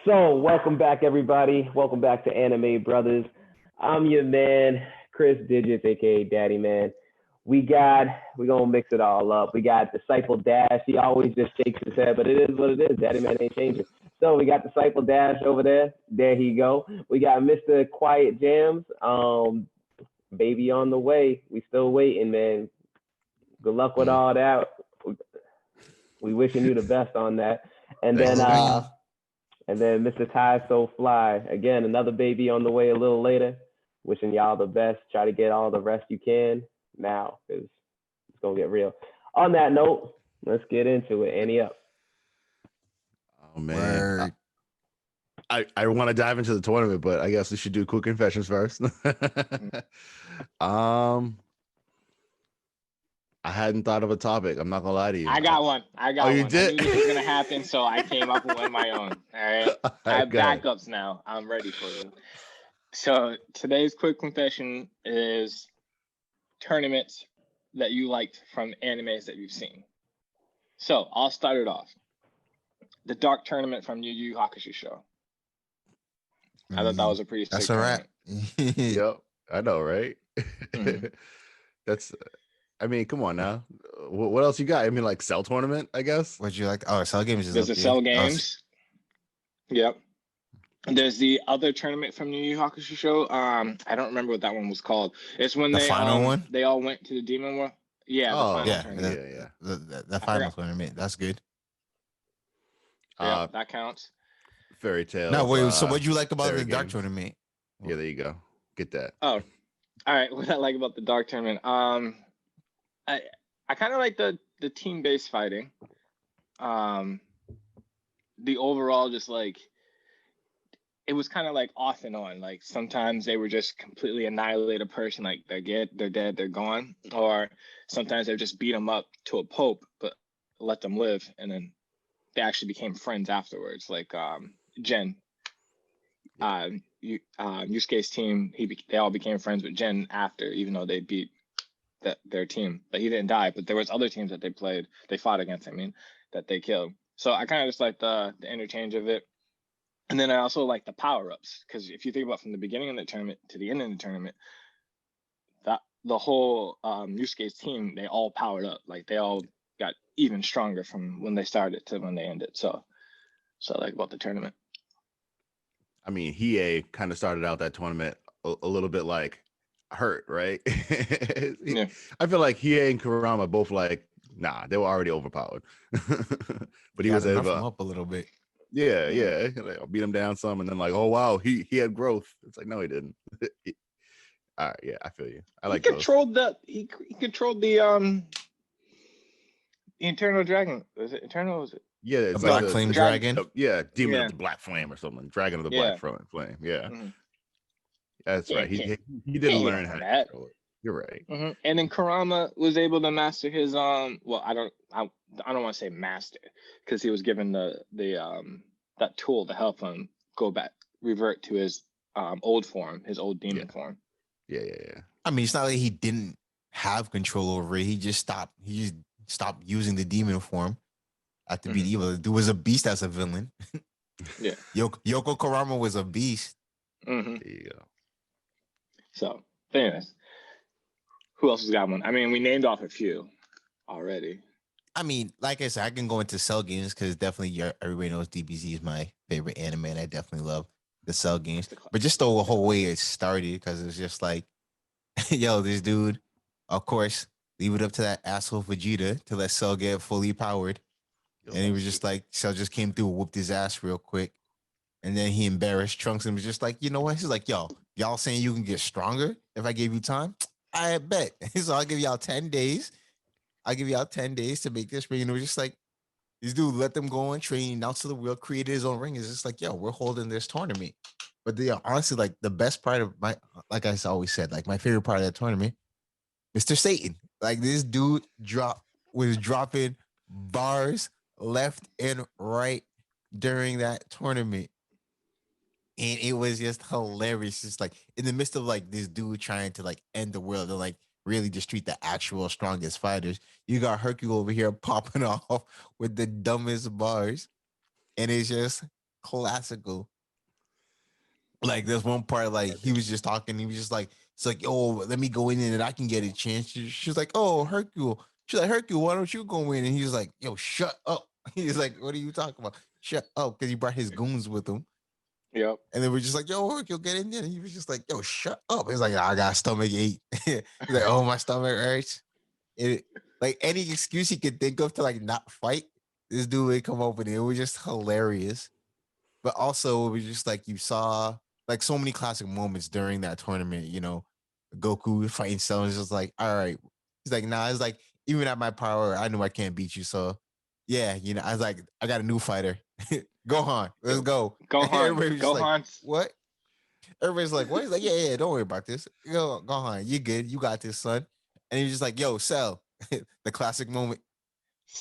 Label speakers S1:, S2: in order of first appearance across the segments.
S1: So, welcome back, everybody. Welcome back to Anime Brothers. I'm your man, Chris Digits, aka Daddy Man. We're gonna mix it all up. We got Disciple Dash. He always just shakes his head, but it is what it is. Daddy Man ain't changing. So we got Disciple Dash over there. There he go. We got Mr. Quiet Jams. Baby on the way. We still waiting, man. Good luck with all that. We wishing you the best on that. And then Mr. Ty So Fly. Again, another baby on the way a little later. Wishing y'all the best. Try to get all the rest you can now, because it's gonna get real. On that note, let's get into it. Annie up.
S2: Oh man. I want to dive into the tournament, but I guess we should do quick confessions first. I hadn't thought of a topic. I'm not gonna lie to you.
S3: I got one.
S2: You did?
S3: I knew this was gonna happen, so I came up with one of my own. All right. I have backups now. I'm ready for you. So today's quick confession is tournaments that you liked from animes that you've seen. So I'll start it off. The Dark Tournament from Yu Yu Hakusho show. I thought that was a pretty sick
S4: That's all right.
S2: Yep, I know, right? That's. I mean, come on now. What else you got? I mean, like Cell Tournament, I guess.
S4: What'd you like? Oh, Cell Games is
S3: There's the Cell Games. Yep. And there's the other tournament from Yu Yu Hakusho show. I don't remember what that one was called. It's when
S4: the final one.
S3: They all went to the Demon World. Yeah.
S4: The final tournament. That's good.
S3: Yeah, that counts.
S2: Fairy Tail.
S4: No, wait. So what'd you like about the Dark Tournament?
S2: Yeah, there you go. Get that.
S3: Oh, all right. What I like about the Dark Tournament. I kind of like the team-based fighting. The overall just like it was kind of like off and on. Like sometimes they were just completely annihilate a person, like they're dead, they're gone. Or sometimes they just beat them up to a pulp, but let them live, and then they actually became friends afterwards. Like Jen, Yusuke's team, they all became friends with Jen after, even though they beat their team. But he didn't die. But there was other teams that they fought against. I mean, that they killed. So I kind of just like the interchange of it. And then I also like the power-ups, because if you think about from the beginning of the tournament to the end of the tournament, that the whole Yusuke's team, they all powered up. Like they all got even stronger from when they started to when they ended. So I like about the tournament.
S2: I mean, Hiei kind of started out that tournament a little bit like hurt, right?
S3: Yeah.
S2: I feel like Hiei and Kurama both like, nah, they were already overpowered. But he was able to
S4: up a little bit.
S2: Yeah. Like, beat him down some, and then like, oh wow, he had growth. It's like, no, he didn't. All right, yeah, I feel you. I like
S3: he controlled the Eternal Dragon. Was it Eternal? Was it?
S2: Yeah, it's
S4: the Black Flame Dragon.
S2: Demon of the Black Flame or something. Dragon of the Black Flame. Yeah.
S3: Mm-hmm.
S2: That's right. He didn't learn how to control it. You're right.
S3: Mm-hmm. And then Kurama was able to master his well, I don't want to say master, because he was given the that tool to help him revert to his old form, his old demon form.
S2: Yeah.
S4: I mean, it's not like he didn't have control over it. He just stopped using the demon form after being evil. There was a beast as a villain.
S3: Yeah.
S4: Yoko Kurama was a beast.
S3: Mm-hmm.
S2: There you go.
S3: So, anyways, who else has got one? I mean, we named off a few already.
S4: I mean, like I said, I can go into Cell Games because definitely everybody knows DBZ is my favorite anime, and I definitely love the Cell Games. But just the whole way it started, because it's just like, yo, this dude, of course, leave it up to that asshole Vegeta to let Cell get fully powered. And he was just like, Cell just came through, whooped his ass real quick. And then he embarrassed Trunks and was just like, you know what? He's like, yo, y'all saying you can get stronger if I gave you time? I bet. So I'll give y'all 10 days. I'll give y'all 10 days to make this ring. And it was just like, this dude let them go and train out to the world, created his own ring. It's just like, yo, we're holding this tournament. But honestly, like the best part of like I always said, like my favorite part of that tournament, Mr. Satan. Like this dude was dropping bars left and right during that tournament. And it was just hilarious. Just like in the midst of like this dude trying to like end the world and like really just treat the actual strongest fighters, you got Hercule over here popping off with the dumbest bars. And it's just classical. Like there's one part like he was just talking. He was just like, it's like, oh, let me go in and I can get a chance. She's like, oh, Hercule. She's like, Hercule, why don't you go in? And he was like, yo, shut up. He's like, what are you talking about? Shut up, because he brought his goons with him.
S3: Yep.
S4: And then we're just like, yo, Hercule, get in there. And he was just like, yo, shut up. He's like, I got a stomach ache. He's like, oh, my stomach hurts. Like any excuse he could think of to like not fight, this dude would come up with it. It was just hilarious. But also, it was just like you saw like so many classic moments during that tournament. You know, Goku fighting Cell is just like, all right. He's like, nah. It's like even at my power, I know I can't beat you. So yeah, you know, I was like, I got a new fighter. Gohan, let's go.
S3: Gohan.
S4: Gohan. Like,
S3: Gohan's.
S4: what? Everybody's like, what? He's like, yeah, don't worry about this. Gohan, you good. You got this, son. And he's just like, yo, Cell. The classic moment.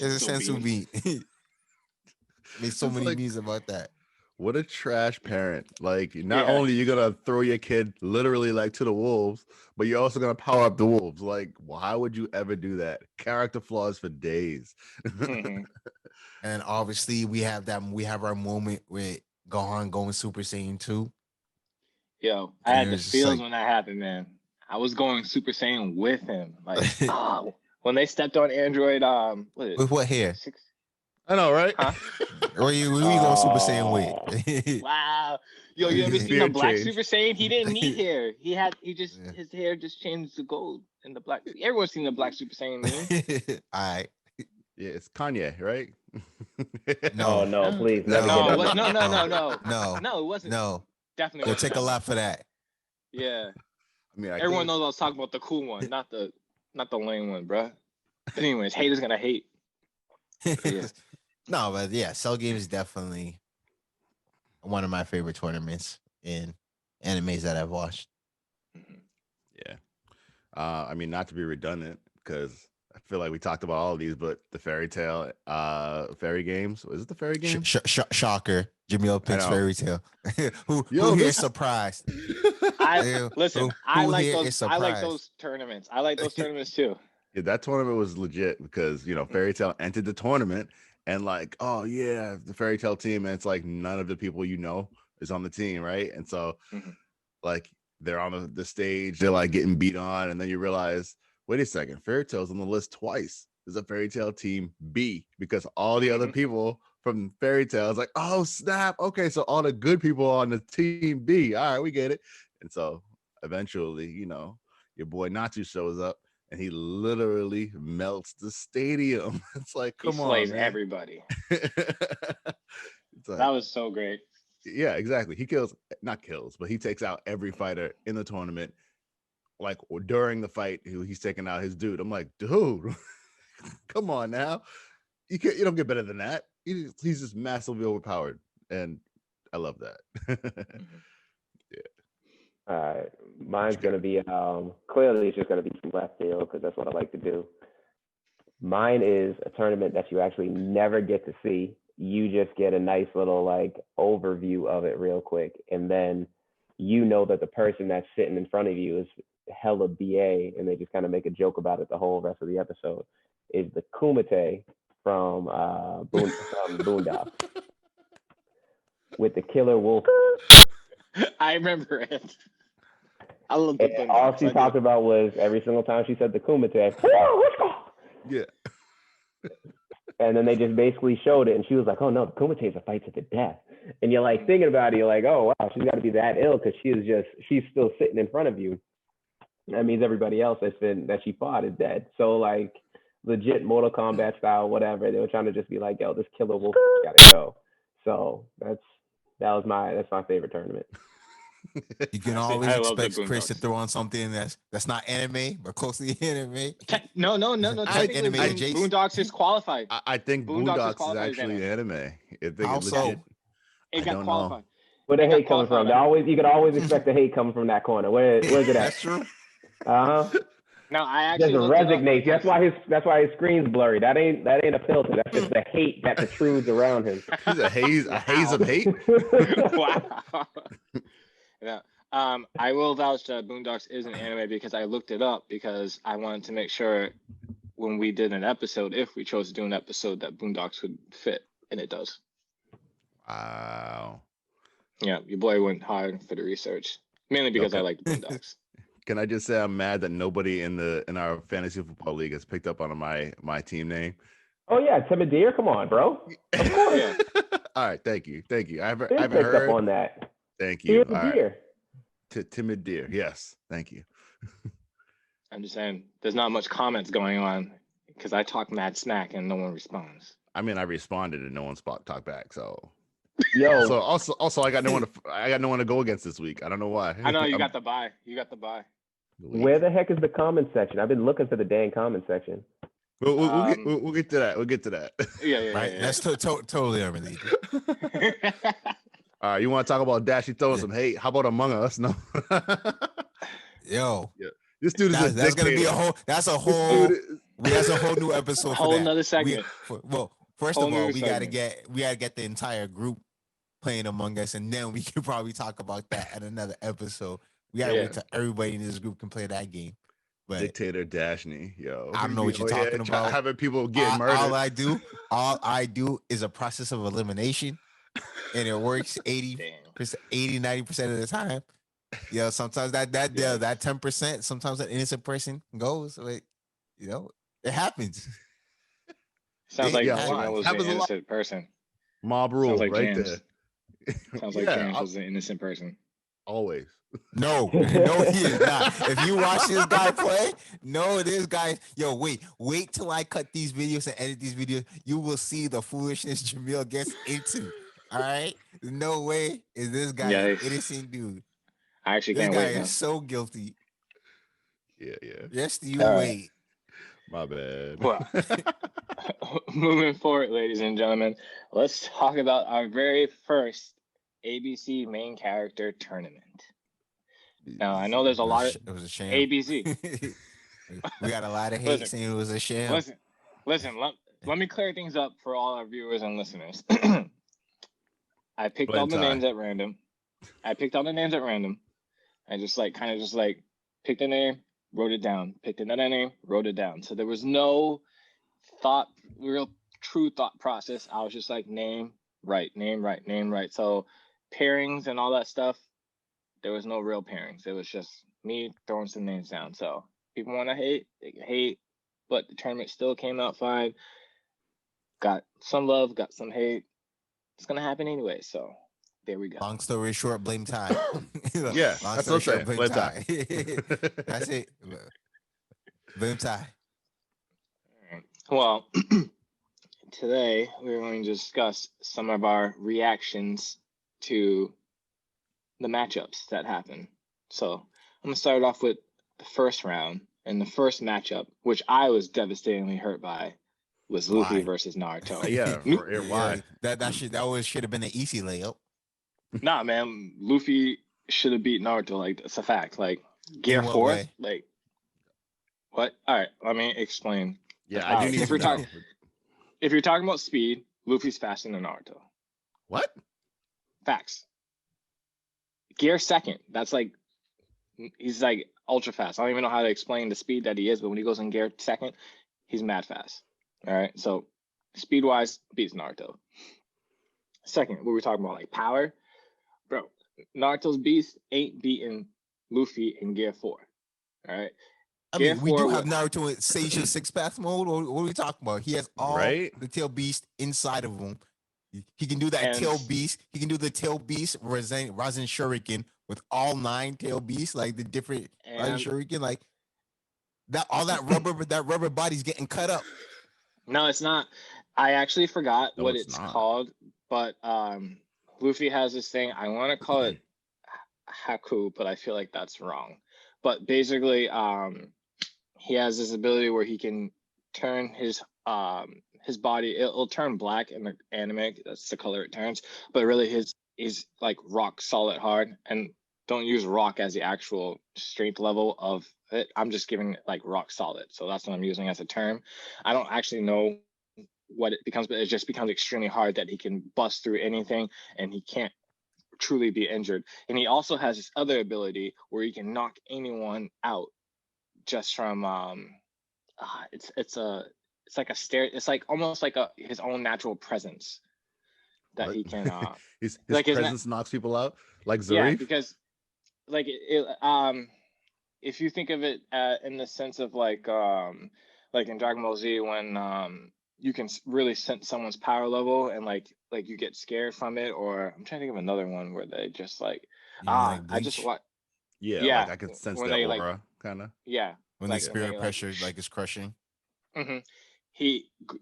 S4: There's a sensu bean. Made so
S2: It's
S4: many
S2: like,
S4: memes about that.
S2: what a trash parent. Like, not only are you gonna throw your kid literally like to the wolves, but you're also gonna power up the wolves. Like, why would you ever do that? Character flaws for days.
S4: And obviously we have our moment with Gohan going Super Saiyan 2.
S3: Yo, I
S4: And
S3: had
S4: it
S3: the
S4: was just
S3: feels
S4: like-
S3: when that happened, man. I was going Super Saiyan with him. Like, when they stepped on Android, what is it?
S4: With what hair?
S3: 6?
S2: I know, right?
S3: Huh?
S4: Where you going Super Saiyan with?
S3: Wow. Yo, you ever seen the
S2: Beard
S3: black
S2: change.
S3: Super Saiyan? He didn't need hair. His hair just changed to gold in the black. Everyone's seen the black Super Saiyan meme.
S4: All right.
S2: Yeah, it's Kanye, right?
S4: No.
S1: Oh no, please,
S4: No.
S1: never
S3: No,
S1: get
S3: what,
S1: that.
S3: no, it wasn't.
S4: No.
S3: Definitely
S4: You'll
S3: wasn't
S4: take a
S3: that
S4: lot for that.
S3: one. Yeah.
S2: I mean,
S3: Everyone knows I was talking about the cool one, not the lame one, bruh. But anyways, haters gonna hate. Yeah.
S4: No, but yeah, Cell Game is definitely one of my favorite tournaments in animes that I've watched.
S2: Yeah. I mean, not to be redundant, because I feel like we talked about all of these, but the Fairy Tale, fairy games. Was it the fairy game?
S4: Shocker. Jamil picks
S2: know.
S4: Fairy Tale. who
S2: Yo,
S4: here
S2: this-
S4: surprised?
S3: I listen. I
S4: who
S3: like
S4: here
S3: those.
S4: is
S3: I like
S4: surprised?
S3: those tournaments. I like those tournaments too.
S2: Yeah, that tournament was legit because, you know, Fairy Tale entered the tournament and like, oh yeah, the Fairy Tale team, and it's like none of the people you know is on the team, right? And so like they're on the stage, they're like getting beat on, and then you realize, wait a second, Fairy Tale's on the list twice. There's a Fairy Tale team B, because all the other people from Fairy Tale is like, oh snap, okay, so all the good people are on the team B. All right, we get it. And so eventually, you know, your boy Natsu shows up and he literally melts the stadium. It's like, come
S3: He
S2: on,
S3: slays
S2: man.
S3: everybody.
S2: It's like,
S3: That was so great.
S2: yeah, exactly. He not kills, but he takes out every fighter in the tournament. Like during the fight, he's taking out his dude. I'm like, dude, come on now. You don't get better than that. He's just massively overpowered, and I love that.
S1: All right, mine's gonna be clearly it's just gonna be from left field because that's what I like to do. Mine is a tournament that you actually never get to see. You just get a nice little like overview of it real quick, and then you know that the person that's sitting in front of you is hella BA, and they just kind of make a joke about it the whole rest of the episode. Is the Kumite from Boondocks with the killer wolf.
S3: I remember it. I love
S1: And
S3: the
S1: all she talked about was every single time she said the Kumite,
S2: Yeah.
S1: and then they just basically showed it, and she was like, "Oh no, the Kumite is a fight to the death." And you're like thinking about it, you're like, "Oh wow, she's got to be that ill because she's still sitting in front of you." That means everybody else that she fought is dead. So like legit Mortal Kombat style, whatever. They were trying to just be like, "Yo, this killer wolf gotta go." So that's my favorite tournament.
S4: You can
S3: Honestly,
S4: always
S3: I love the
S4: expect Chris to
S3: Boondocks.
S4: throw on something that's not anime, but closely anime.
S3: No. Technically,
S4: anime adjacent.
S3: Boondocks is qualified.
S2: I think
S3: Boondocks is
S2: Boondocks is
S3: qualified as
S2: actually anime. If they
S4: How
S2: get
S4: so?
S2: legit.
S3: It
S2: I
S3: got
S2: don't
S3: qualified.
S2: know.
S1: Where the
S3: They got
S1: hate coming from?
S3: qualified.
S1: You could always expect the hate coming from that corner. Where's it
S4: That's
S1: at?
S4: true.
S1: Uh huh.
S3: No, I
S1: Just
S3: actually looked it up.
S1: resignates. That's why his screen's blurry. That ain't a filter. That's just the hate that protrudes around him.
S2: He's a haze of hate.
S3: Wow. Yeah. I will vouch that Boondocks is an anime because I looked it up because I wanted to make sure when we did an episode, if we chose to do an episode, that Boondocks would fit, and it does.
S2: Wow.
S3: Yeah, your boy went hard for the research, mainly because I like the Boondocks.
S2: Can I just say I'm mad that nobody in our fantasy football league has picked up on my team name?
S1: Oh yeah, Timideer, come on, bro. Of course.
S3: Yeah.
S2: All right, thank you. I
S1: Been
S2: haven't
S1: picked
S2: heard.
S1: up on that.
S2: Thank
S1: Fear
S2: you.
S1: the
S2: All right,
S1: deer.
S2: timid deer. Yes, thank you.
S3: I'm just saying, there's not much comments going on because I talk mad smack and no one responds.
S2: I mean, I responded and no one talked back. So
S1: Yo,
S2: also I got no one to go against this week. I don't know why.
S3: I know you got the bye. You got the bye.
S1: where the heck is the comment section? I've been looking for the dang comment section.
S2: We'll get to that. We'll get to that.
S3: Yeah.
S4: Right? That's totally unrelated.
S2: All right, you want to talk about Dashy throwing some hate? How about Among Us? No.
S4: Yo,
S2: yeah. This dude is
S4: that's gonna be a whole. That's a whole new episode.
S3: A whole
S4: for that.
S3: nother segment.
S4: First
S3: Whole
S4: of all,
S3: new
S4: we gotta
S3: segment.
S4: get the entire group playing Among Us, and then we can probably talk about that at another episode. We gotta wait till everybody in this group can play that game. But
S2: Dictator Dashny, yo.
S4: I don't know what you're talking about.
S2: Having people get murdered.
S4: All I do is a process of elimination, and it works 80%, 90% of the time. You know, sometimes that 10%, sometimes an innocent person goes. But, you know, it happens.
S3: Sounds like Jamal was the innocent person.
S2: Mob rule,
S3: like
S2: right
S3: James.
S2: there.
S3: Sounds like James was the innocent person.
S2: Always.
S4: No, he is not. If you watch this guy play, this guy, wait till I cut these videos and edit these videos. You will see the foolishness Jamil gets into. All right. No way is this guy an innocent dude.
S3: I actually can't wait.
S4: This guy is so guilty.
S2: Yeah.
S4: Yes, you wait.
S2: My bad.
S3: Well, moving forward, ladies and gentlemen, let's talk about our very first ABC Main Character Tournament. Now, I know there's a lot of...
S4: It was a sham.
S3: ABC.
S4: We got a lot of hate saying it was a sham.
S3: Listen, let me clear things up for all our viewers and listeners. I picked all the names at random. I picked just picked a name, wrote it down. Picked another name, wrote it down. So there was no true thought process. I was just like, name, right. So pairings and all that stuff, there was no real pairings. It was just me throwing some names down. So people want to hate, they can hate, but the tournament still came out fine. Got some love, got some hate. It's going to happen anyway. So there we go.
S4: Long story short, blame Ty.
S2: Yeah, that's what I'm saying. Blame Ty.
S4: That's it. Blame Ty.
S3: Well, today we're going to discuss some of our reactions to the matchups that happen. So I'm going to start off with the first round. And the first matchup, which I was devastatingly hurt by, was Luffy versus Naruto.
S2: Why?
S4: That should have been an easy layup.
S3: Nah, man, Luffy should have beat Naruto. Like, it's a fact. Like, Gear 4,
S4: way?
S3: like, what? All right, let me explain.
S2: Yeah, I do need to know.
S3: If you're talking about speed, Luffy's faster than Naruto.
S2: What?
S3: Facts. Gear 2nd, that's like, he's like ultra fast. I don't even know how to explain the speed that he is, but when he goes in Gear 2nd, he's mad fast. All right, so speed-wise, beats Naruto. Second, what we're talking about, like power, bro. Naruto's beast ain't beating Luffy in Gear 4. All right.
S4: I mean, we do have Naruto in Seisha 6-path mode. What are we talking about? He has all the tail beast inside of him. He can do that tail beast. He can do the tail beast Rasen Shuriken with all 9 tail beasts, like the different Rasen Shuriken, like that. All that rubber body's getting cut up.
S3: No, it's not. I actually forgot what it's called, but Luffy has this thing. I want to call it Haku, but I feel like that's wrong. But basically, he has this ability where he can turn his body. It'll turn black in the anime. That's the color it turns. But really, his is like rock solid hard. And don't use rock as the actual strength level of it. I'm just giving it like rock solid. So that's what I'm using as a term. I don't actually know what it becomes, but it just becomes extremely hard that he can bust through anything and he can't truly be injured. And he also has this other ability where he can knock anyone out just from it's like a stare. It's like almost like his own natural presence. that he can.
S2: his
S3: like
S2: presence knocks people out, like Zarif.
S3: Yeah, because like if you think of it in the sense of like in Dragon Ball Z when you can really sense someone's power level and like you get scared from it, or I'm trying to think of another one where they just like
S4: like
S3: I just
S4: Bleach?
S3: want
S2: Yeah, like I can sense
S3: when
S2: that
S3: they
S2: aura, kind of.
S3: yeah
S4: When
S3: like
S4: the
S3: when they
S4: spirit pressure like is crushing.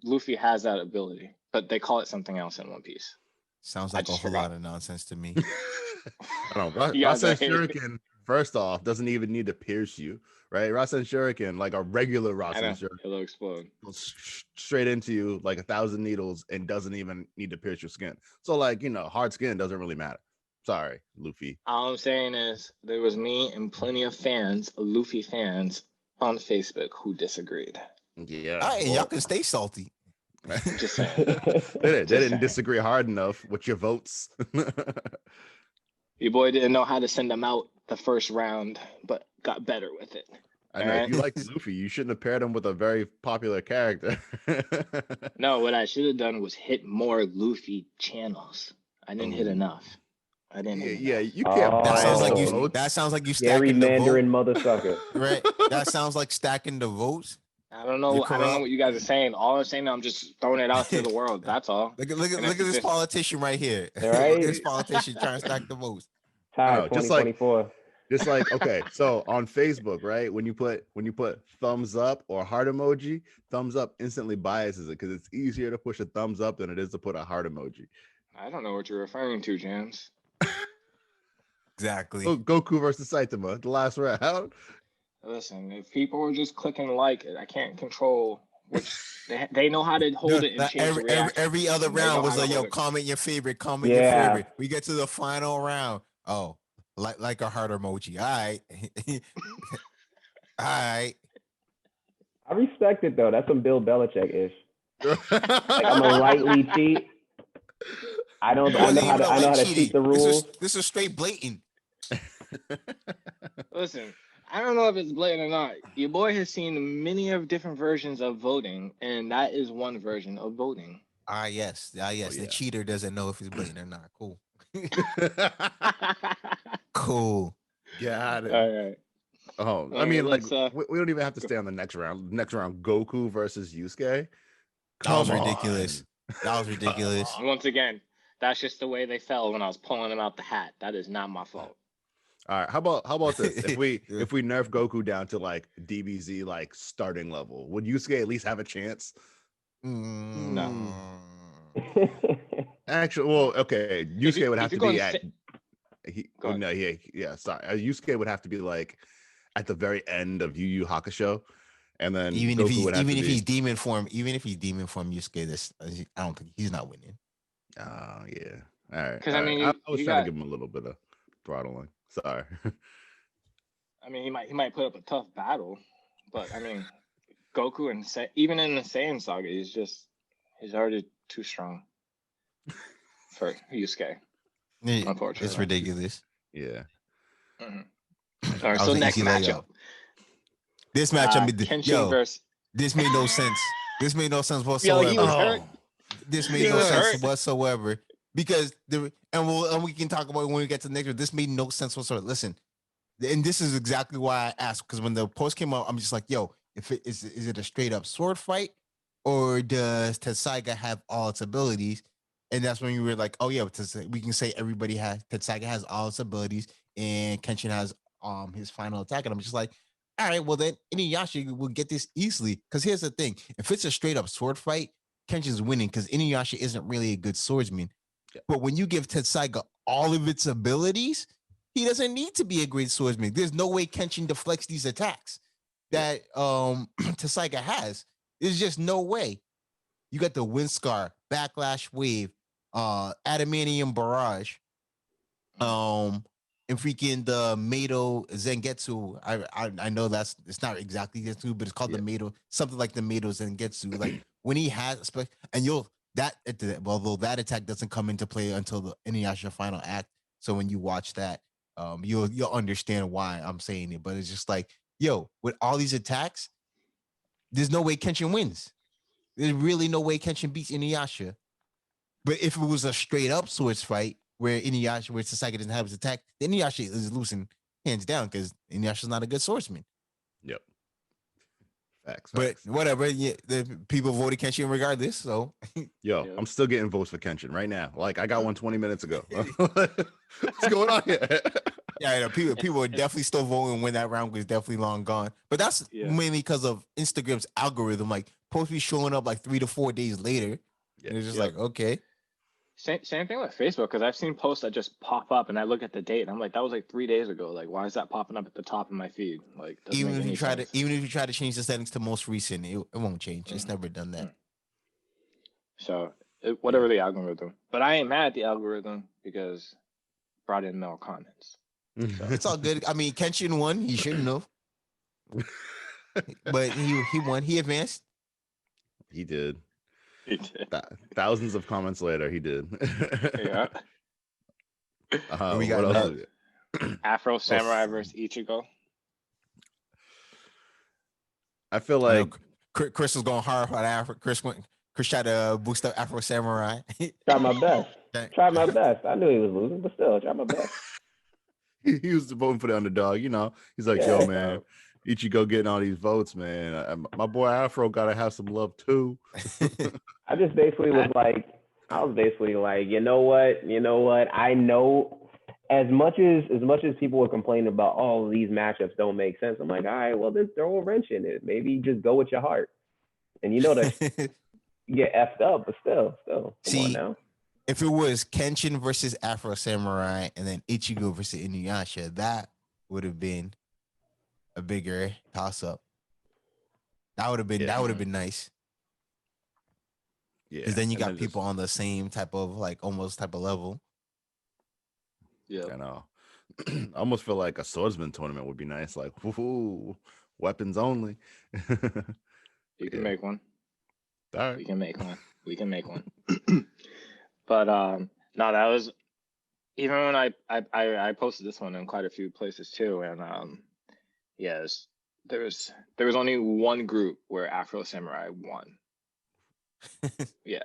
S3: Luffy has that ability, but they call it something else in One Piece.
S4: Sounds like a whole lot of nonsense to me.
S2: I don't know. Rasen Shuriken, first off, doesn't even need to pierce you, right? Rasen Shuriken, like a regular Rasen Shuriken,
S3: it'll explode.
S2: Goes straight into you like 1,000 needles and doesn't even need to pierce your skin. So, like, hard skin doesn't really matter. Sorry, Luffy.
S3: All I'm saying is there was me and plenty of fans, Luffy fans, on Facebook who disagreed.
S2: Yeah.
S4: All right, y'all can stay salty.
S3: Just saying.
S2: They didn't disagree hard enough with your votes.
S3: Your boy didn't know how to send them out the first round, but got better with it.
S2: I know. If you like Luffy, you shouldn't have paired him with a very popular character.
S3: No, what I should have done was hit more Luffy channels. I didn't hit enough. I didn't.
S2: Yeah, you can't.
S4: That sounds like you stacking the
S1: Mandarin
S4: vote.
S1: motherfucker.
S4: Right. That sounds like stacking the votes.
S3: I don't know what you guys are saying. All I'm saying, I'm just throwing it out to the world. That's all.
S4: Look at this politician right here.
S1: Right?
S4: Look at this politician trying to stack the votes.
S1: Tie 2024.
S2: Just like, okay, so on Facebook, right? When you put thumbs up or heart emoji, thumbs up instantly biases it because it's easier to push a thumbs up than it is to put a heart emoji.
S3: I don't know what you're referring to, James.
S4: Exactly.
S2: Goku versus Saitama, the last round.
S3: Listen, if people are just clicking like it, I can't control which they know how to hold it and change
S4: every other round was like, comment your favorite, comment your favorite. We get to the final round. Oh, like a heart emoji. All right. All right.
S1: I respect it though. That's some Bill Belichick-ish. Like I'm gonna lightly cheat. I know how to cheat the rules.
S4: This is straight blatant.
S3: Listen, I don't know if it's blatant or not. Your boy has seen many of different versions of voting, and that is one version of voting.
S4: Yes. The cheater doesn't know if it's blatant or not. Cool. Cool.
S2: Got it.
S3: All right.
S2: Oh, I mean, like we don't even have to stay on the next round. Next round, Goku versus Yusuke.
S4: That was ridiculous. That was ridiculous.
S3: Once again, that's just the way they fell when I was pulling them out the hat. That is not my fault.
S2: All right, how about this? If we nerf Goku down to like DBZ like starting level, would Yusuke at least have a chance?
S3: No.
S2: Actually, well, okay. Yusuke would have to be at. Sorry, Yusuke would have to be like at the very end of Yu Yu Hakusho, and then
S4: even if he's demon form, Yusuke, this I don't think he's not winning.
S2: Oh yeah, all right.
S3: Because I mean,
S2: I was trying to give him a little bit of throttling. Sorry.
S3: I mean, he might put up a tough battle, but I mean, Goku and even in the Saiyan saga, he's already too strong for Yusuke. Unfortunately,
S4: it's ridiculous.
S2: Yeah.
S3: Mm-hmm. All right, so next matchup.
S4: This matchup, this made no sense. This made no sense whatsoever.
S3: Yo, he was hurt.
S4: This made no sense whatsoever because and we can talk about it when we get to the next one. This made no sense whatsoever. Listen, and this is exactly why I asked, because when the post came out, I'm just like, yo, is it a straight up sword fight, or does Tetsaiga have all its abilities? And that's when you were like, oh yeah, we can say Tetsaiga has all its abilities and Kenshin has his final attack. And I'm just like, all right, well then Inuyasha will get this easily. Because here's the thing: if it's a straight up sword fight, Kenshin's winning because Inuyasha isn't really a good swordsman. Yeah. But when you give Tetsaiga all of its abilities, he doesn't need to be a great swordsman. There's no way Kenshin deflects these attacks that Tetsaiga has. There's just no way. You got the Wind Scar, Backlash Wave, Adamantium Barrage, and freaking the Mato Zangetsu. I know it's not exactly Zetsu, but it's called the Mato, something like the Mato Zangetsu. Like when he has, and although that attack doesn't come into play until the Inuyasha final act. So when you watch that, you'll understand why I'm saying it. But it's just like, yo, with all these attacks, there's no way Kenshin wins. There's really no way Kenshin beats Inuyasha. But if it was a straight up swords fight where Inuyasha, where Sasaki doesn't have his attack, then Inuyasha is losing hands down because Inuyasha's not a good swordsman.
S2: Yep. Facts.
S4: But whatever, yeah, the people voted Kenshin regardless. So
S2: yo, I'm still getting votes for Kenshin right now. Like I got one 20 minutes ago. What's going on here?
S4: Yeah, you know, people are definitely still voting when that round was definitely long gone. But that's mainly because of Instagram's algorithm. Like posts be showing up like 3 to 4 days later. Yeah. And it's just like, okay.
S3: Same thing with Facebook, because I've seen posts that just pop up and I look at the date and I'm like, that was like 3 days ago. Like, why is that popping up at the top of my feed? Like,
S4: even if you try to change the settings to most recent, it won't change. It's never done that.
S3: So whatever the algorithm, but I ain't mad at the algorithm because it brought in more comments.
S4: So. It's all good. I mean, Kenshin won. He shouldn't have, but he won. He advanced.
S2: He did. Thousands of comments later, he did.
S3: Yeah.
S4: We got
S2: what else?
S3: Afro Samurai versus Ichigo.
S2: I feel like
S4: Chris was going hard on Afro. Chris tried to boost up Afro Samurai.
S1: Try my best. Try my best. I knew he was losing, but still, try my best.
S2: He was voting for the underdog, you know. He's like, yo, man, Ichigo getting all these votes, man. My boy Afro gotta have some love too.
S1: I was basically like, you know what? I know as much as people were complaining about all these matchups don't make sense. I'm like, all right, well then throw a wrench in it. Maybe just go with your heart. And you know that you get effed up, but still. Come on now.
S4: If it was Kenshin versus Afro Samurai and then Ichigo versus Inuyasha, that would have been a bigger toss up. That would have been nice. Yeah. Because then you got people on the same type of almost type of level.
S2: Yeah. I know. I almost feel like a swordsman tournament would be nice. Like, woohoo, weapons only.
S3: You can make one.
S2: All right.
S3: We can make one. But no, that was even when I posted this one in quite a few places too, and yes, there was only one group where Afro Samurai won. Yeah.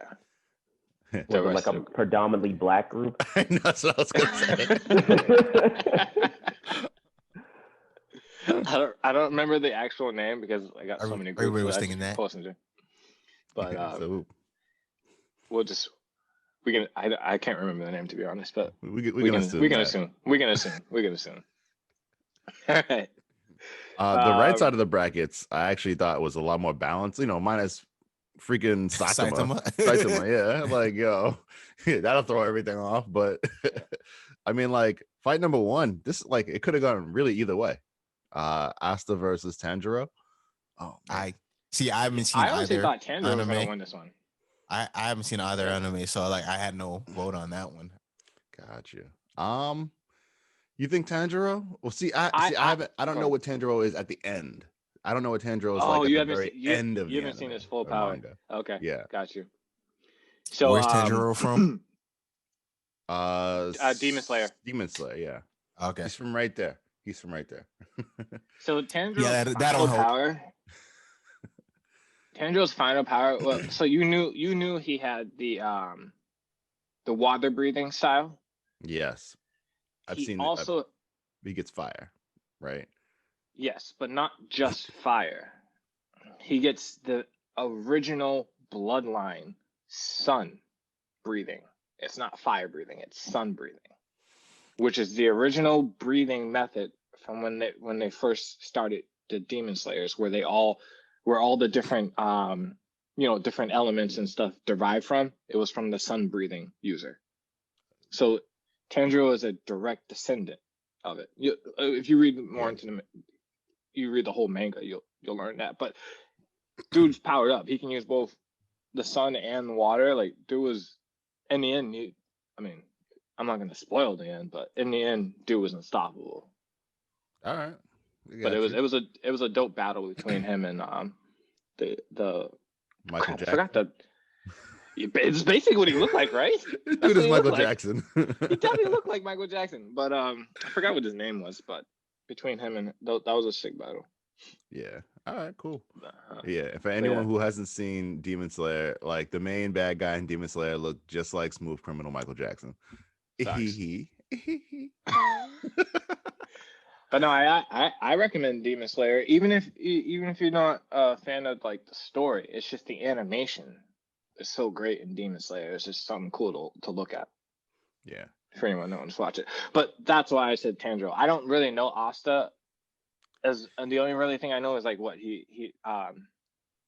S1: Was it like a predominantly black group?
S2: That's what I was gonna
S3: say. I don't remember the actual name because I got so many groups.
S4: Everybody was thinking that.
S3: But I can't remember the name to be honest, but we can assume. All right.
S2: The right side of the brackets, I actually thought was a lot more balanced. You know, minus freaking Saitama. Yeah, like yo, that'll throw everything off. But I mean, like fight number one, this it could have gone really either way. Asta versus Tanjiro. Oh,
S4: man. I haven't seen
S3: I
S4: either.
S3: honestly thought Tanjiro was gonna win this one.
S4: I haven't seen either anime, so I had no vote on that one.
S2: Gotcha. You think Tanjiro? Well, I don't know what Tanjiro is at the end. I don't know what Tanjiro is at the very end of the
S3: You haven't seen his full power.
S2: Manga.
S3: Okay.
S2: Yeah.
S3: Got you. So
S4: where's Tanjiro from?
S3: Demon Slayer.
S2: Demon Slayer, yeah.
S4: Okay.
S2: He's from right there.
S3: So Tanjiro's final power. Tanjiro's final power. Well, so you knew he had the water breathing style.
S2: Yes, I've seen.
S3: Also,
S2: he gets fire, right?
S3: Yes, but not just fire. He gets the original bloodline sun breathing. It's not fire breathing; it's sun breathing, which is the original breathing method from when they first started the Demon Slayers, where all the different different elements and stuff derived from. It was from the sun breathing user. So Tanjiro is a direct descendant of it. If you read more into you read the whole manga, you'll learn that. But dude's powered up. He can use both the sun and the water. Like dude was in the end. I'm not gonna spoil the end, but in the end, dude was unstoppable.
S2: All right.
S3: But it was a dope battle between him and the
S2: Michael Jackson.
S3: I forgot the. It's basically what he looked like, right?
S2: Dude is Michael Jackson.
S3: He definitely looked like Michael Jackson, but I forgot what his name was. But between him and that was a sick battle.
S2: Yeah, All right, cool.
S3: Uh,
S2: Yeah, for anyone who hasn't seen Demon Slayer, like the main bad guy in Demon Slayer looked just like Smooth Criminal Michael Jackson.
S3: Facts. But no, I recommend Demon Slayer, even if you're not a fan of like the story. It's just the animation is so great in Demon Slayer. It's just something cool to look at.
S2: Yeah.
S3: For anyone that wants to watch it. But that's why I said Tanjiro. I don't really know Asta, and the only really thing I know is like what he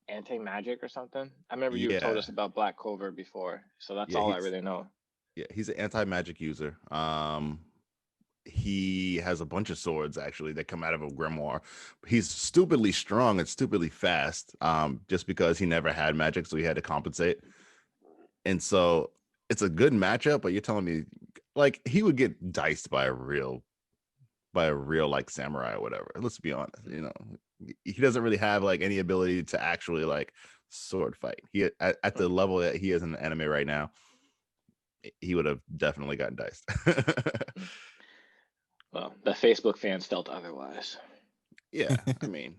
S3: anti-magic or something. I remember you told us about Black Clover before, so that's all I really know.
S2: Yeah, he's an anti-magic user. He has a bunch of swords actually that come out of a grimoire. He's stupidly strong and stupidly fast, just because he never had magic, so he had to compensate. And so it's a good matchup, but you're telling me like he would get diced by a real like samurai or whatever. Let's be honest, he doesn't really have like any ability to actually like sword fight. He at the level that he is in the anime right now, he would have definitely gotten diced.
S3: Well, the Facebook fans felt otherwise.
S2: Yeah, I mean,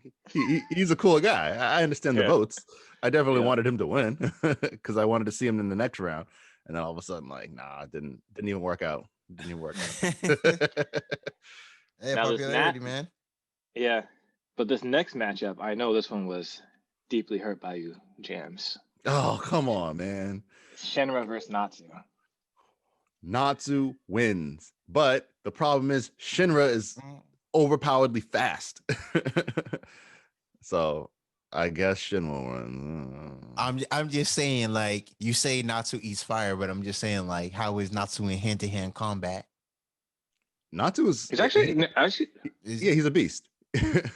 S2: he's a cool guy. I understand the votes. I definitely wanted him to win because I wanted to see him in the next round. And then all of a sudden, like, nah, it didn't even work out. Didn't even work out.
S4: Hey, popularity, man.
S3: Yeah, but this next matchup, I know this one was deeply hurt by you, Jams.
S2: Oh, come on, man.
S3: Shinra versus Natsu.
S2: Natsu wins, but the problem is Shinra is overpoweredly fast. So I guess Shinra wins.
S4: I'm just saying, like, you say Natsu eats fire, but I'm just saying, like, how is Natsu in hand-to-hand combat?
S2: Natsu is
S3: he's actually
S2: he's a beast.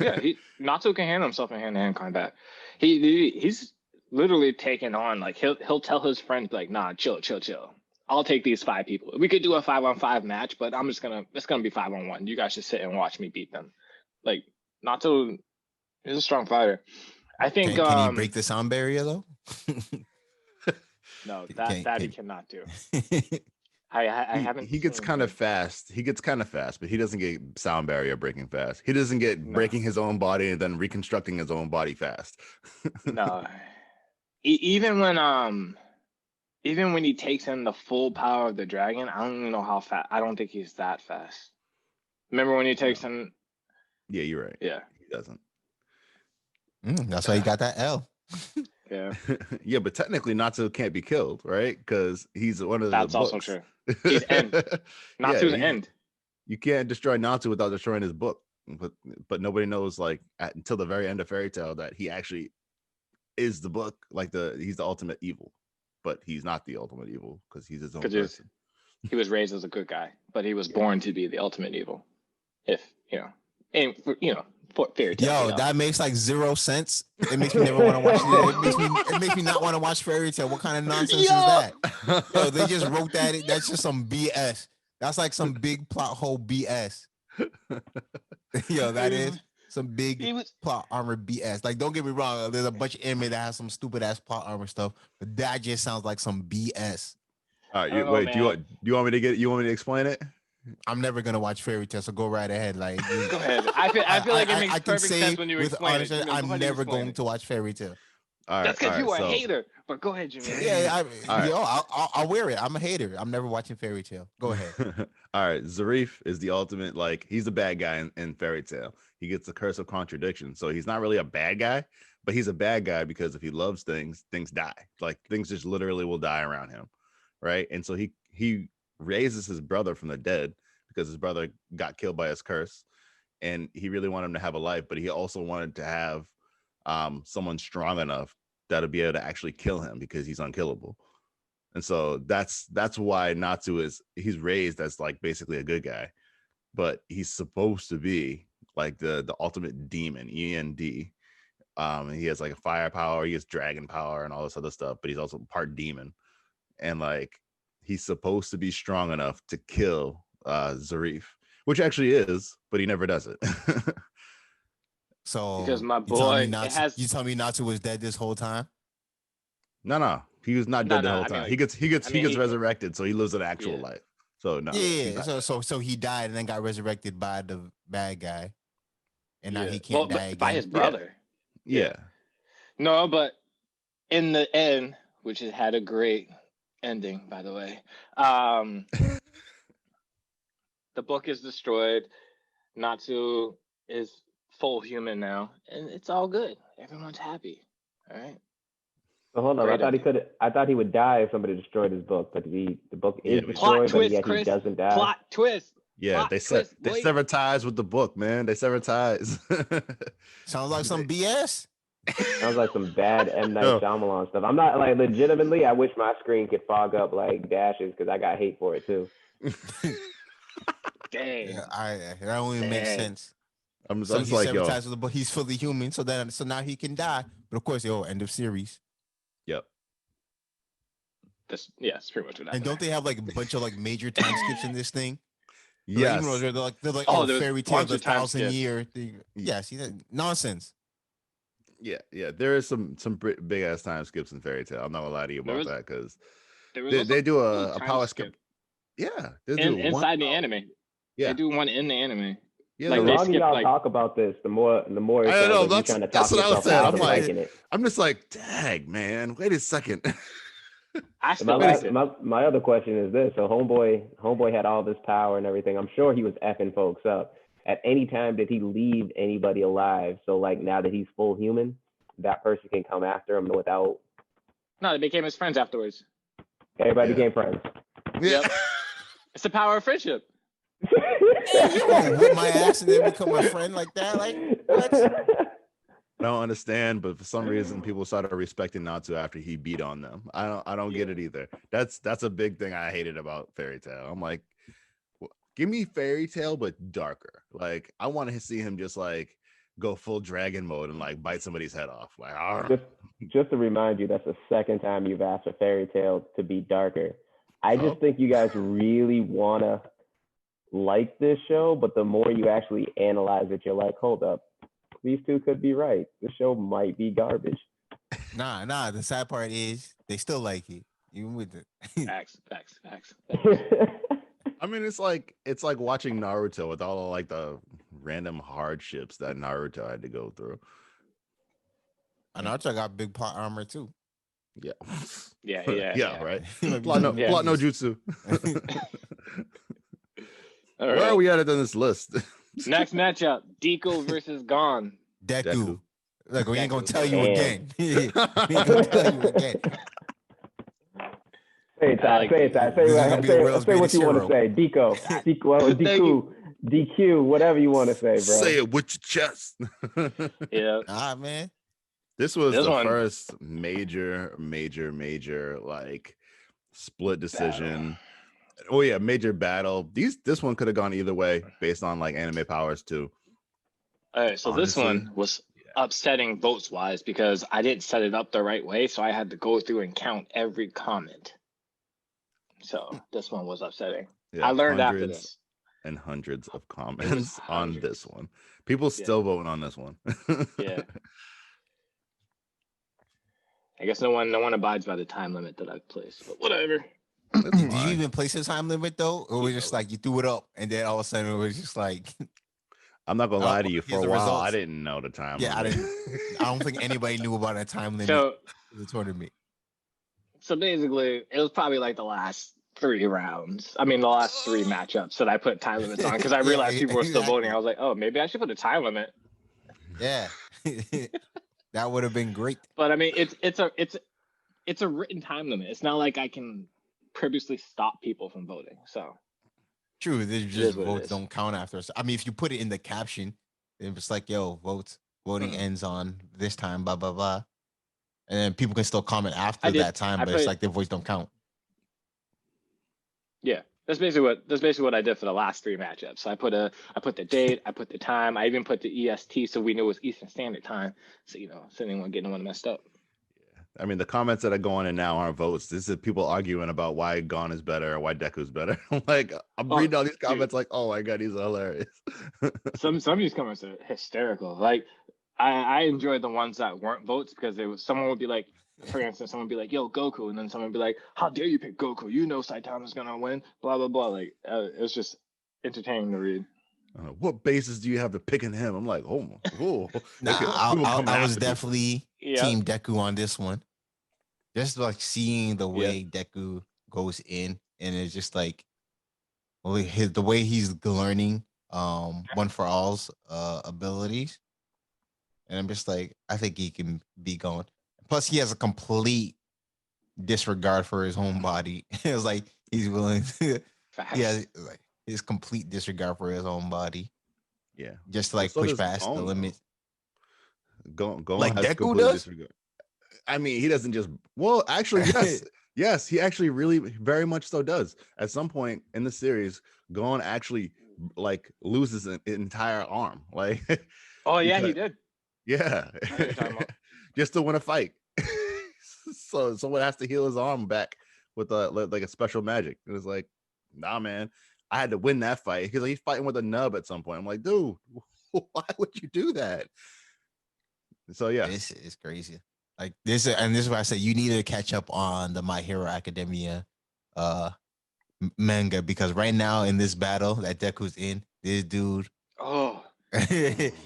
S3: Yeah, Natsu can handle himself in hand-to-hand combat. He's literally taken on, like, he'll tell his friends, like, nah, chill. I'll take these 5 people. We could do a 5-on-5 match, but it's gonna be 5-on-1. You guys just sit and watch me beat them. Like, Natsu is a strong fighter. I think
S4: can he break the sound barrier though?
S3: No, that he cannot do. I haven't.
S2: He gets kind of fast. He gets kind of fast, but he doesn't get sound barrier breaking fast. He doesn't get breaking his own body and then reconstructing his own body fast.
S3: No, even when he takes in the full power of the dragon, I don't even know how fast. I don't think he's that fast. Remember when he takes in?
S2: Yeah, you're right.
S3: Yeah,
S2: he doesn't.
S4: That's why he got that L.
S3: Yeah.
S2: Yeah, but technically Natsu can't be killed, right? Because he's one of the
S3: That's also true. He's end. Natsu's end.
S2: You can't destroy Natsu without destroying his book. But nobody knows, like, until the very end of Fairy Tail, that he actually is the book. Like, he's the ultimate evil. But he's not the ultimate evil because he's his own person.
S3: He was raised as a good guy, but he was born to be the ultimate evil. If for Fairy Tail.
S4: Yo, that makes like 0 sense. It makes me never want to watch it. It makes me not want to watch Fairy Tail. What kind of nonsense is that? Yo, they just wrote that. That's just some BS. That's like some big plot hole BS. Yo, that is some big plot armor BS. Like, don't get me wrong. There's a bunch of anime that has some stupid ass plot armor stuff, but that just sounds like some BS.
S2: All right, wait. Do you want me to explain it?
S4: I'm never gonna watch Fairy Tail, so go right ahead. Like,
S3: go ahead. I feel like it makes perfect sense when you explain it.
S4: I'm never going to watch Fairy Tail.
S2: All right,
S3: that's because you are a hater. But go ahead, Jimmy.
S4: Yeah, I'll wear it. I'm a hater. I'm never watching Fairy Tail. Go ahead.
S2: All right, Zarif is the ultimate. Like, he's a bad guy in Fairy Tail. He gets the curse of contradiction, so he's not really a bad guy, but he's a bad guy because if he loves things, things die. Like, things just literally will die around him, right? And so he raises his brother from the dead because his brother got killed by his curse, and he really wanted him to have a life, but he also wanted to have someone strong enough that'll be able to actually kill him because he's unkillable. And so that's why Natsu he's raised as like basically a good guy, but he's supposed to be like the ultimate demon, END. He has like a fire power, he has dragon power and all this other stuff, but he's also part demon. And like, he's supposed to be strong enough to kill Zarif, which actually is, but he never does it.
S4: So
S3: because my boy,
S4: you tell me Natsu was dead this whole time?
S2: No, he was not dead the whole time. He gets resurrected, so he lives an actual life. So no.
S4: Yeah. So he died and then got resurrected by the bad guy, and now he can't die again.
S3: By his brother.
S2: Yeah.
S3: No, but in the end, which it had a great ending, by the way. The book is destroyed. Natsu is full human now, and it's all good. Everyone's happy. All right.
S1: So hold on,
S3: Great ending.
S1: I thought he would die if somebody destroyed his book, but the book is
S2: Yeah,
S1: destroyed,
S3: Plot
S1: but yet
S3: twist, Chris.
S1: he doesn't die.
S3: Plot twist.
S2: Yeah,
S3: Plot
S2: they
S3: twist, boy.
S2: sever ties with the book, man. They sever ties.
S4: Sounds like some BS.
S1: Sounds like some bad M. Night
S2: No.
S1: Shyamalan stuff. I'm not like legitimately. I wish my screen could fog up like dashes because I got hate for it too.
S3: Dang.
S4: Yeah, that only makes
S3: Dang.
S4: sense.
S2: I'm
S4: So
S2: just
S4: he's
S2: like, yo.
S4: sabotaged with the book. He's fully human. So now he can die. But of course, end of series.
S2: Yep.
S3: That's pretty much what happened.
S4: And don't they have like a bunch of like major time skips in this thing?
S2: Yes.
S4: Even though they're like
S3: there's
S4: fairy tale,
S3: bunch
S4: the
S3: of time
S4: 1,000-year thing. Yeah, see that nonsense.
S2: Yeah. There is some big ass time skips in Fairy Tale. I'm not gonna lie to you about that because they do a power skip. Yeah, they do
S3: inside the anime.
S2: Yeah,
S3: they do one in the anime.
S2: Yeah,
S1: the longer y'all talk about this, the more it sounds like you're trying to talk yourself out of liking it.
S2: I'm just like, dang, man, wait a second.
S3: I still like it.
S1: My other question is this: so homeboy had all this power and everything. I'm sure he was effing folks up. At any time did he leave anybody alive? So like now that he's full human, that person can come after him without.
S3: No, they became his friends afterwards.
S1: Everybody became friends.
S2: Yeah.
S3: Yep. It's the power of friendship.
S4: You gonna whip my ass and then become my friend like that? Like what?
S2: I don't understand, but for some reason people started respecting Natsu after he beat on them. I don't get it either. That's a big thing I hated about Fairy Tale. I'm like, give me Fairy Tale but darker. Like I want to see him just like go full dragon mode and like bite somebody's head off. Like
S1: just to remind you, that's the second time you've asked for Fairy Tale to be darker. I just think you guys really wanna like this show, but the more you actually analyze it, you're like, hold up, these two could be right. The show might be garbage.
S4: Nah. The sad part is they still like it, even with it.
S3: Facts.
S2: I mean, it's like watching Naruto with all of like the random hardships that Naruto had to go through.
S4: And Naruto got big plot armor too.
S3: Yeah.
S2: Right. Plot no jutsu.
S3: Right.
S2: Where are we at on this list?
S3: Next matchup: Deku versus Gon.
S4: Deku. Like we ain't gonna tell you again. We ain't gonna tell you again.
S1: Say it, Ty. Say what you want to say. DQ, whatever you want to say, bro.
S2: Say it with your chest.
S3: Yeah.
S4: Man.
S2: This was the first major like split decision. Oh yeah, major battle. This one could have gone either way based on like anime powers too.
S3: All right, so honestly, this one was upsetting votes wise because I didn't set it up the right way, so I had to go through and count every comment. So this one was upsetting. Yeah, I learned after this.
S2: And hundreds of comments on this one. People still voting on this one.
S3: Yeah. I guess no one abides by the time limit that I've placed, but whatever.
S4: Did you even place a time limit though, or was it just like you threw it up and then all of a sudden it was just like?
S2: I'm not gonna lie to you. For a while, results. I didn't know the time.
S4: Yeah, limit. I don't think anybody knew about a time limit for the tournament.
S3: So basically, it was probably like the last 3 rounds. I mean, the last 3 matchups that I put time limits on because I realized people were still voting. I was like, oh, maybe I should put a time limit.
S4: Yeah, that would have been great.
S3: But I mean, it's a written time limit. It's not like I can purposely stop people from voting. So
S4: true, they just votes don't count after. I mean, if you put it in the caption, it's like, yo, voting ends on this time, blah blah blah, and then people can still comment after that time, but it's like their voice don't count.
S3: Yeah, that's basically what I did for the last 3 matchups. So I put the date, I put the time, I even put the EST so we knew it was Eastern Standard Time. So so anyone getting one messed up.
S2: I mean, the comments that are going in now aren't votes. This is people arguing about why Gon is better or why Deku's better. I'm reading all these comments like, oh my god, these are hilarious.
S3: some of these comments are hysterical. Like, I enjoyed the ones that weren't votes because someone would be like, for instance, someone would be like, yo, Goku, and then someone would be like, how dare you pick Goku? You know Saitama's gonna win, blah blah blah. Like, it was just entertaining to read.
S2: What basis do you have to picking him? I'm like, oh,
S4: Nah, I was definitely Team Deku on this one. Just like seeing the way Deku goes in, and it's just like the way he's learning One for All's abilities, and I'm just like, I think he can be gone. Plus, he has a complete disregard for his own body. It's like he's willing to, like his complete disregard for his own body.
S2: Yeah,
S4: just to, like
S2: so
S4: push past the limit.
S2: Gon
S4: like
S2: has
S4: Deku does.
S2: Disregard. I mean, he doesn't just. Well, actually, yes, he actually really very much so does. At some point in the series, Gon actually like loses an entire arm. Like,
S3: oh yeah, he did.
S2: Yeah, just to win a fight. So someone has to heal his arm back with like a special magic. It was like, nah, man, I had to win that fight because he's fighting with a nub at some point. I'm like, dude, why would you do that? So yeah,
S4: this is crazy. Like this is why I said you need to catch up on the My Hero Academia manga, because right now in this battle that Deku's in, this dude